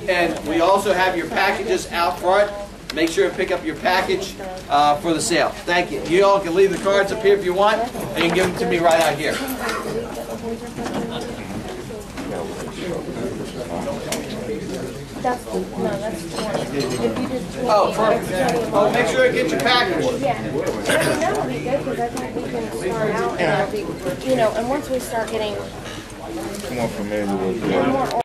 And we also have your packages out front. Make sure to pick up your package for the sale. Thank you. You all can leave the cards up here if you want, and you can give them to me right out here. That's 20. If you did 20, Oh, perfect. Oh, make sure to get your package. yeah. That would be good because I think we can start out and it'll be, and once we start getting More familiar with it. more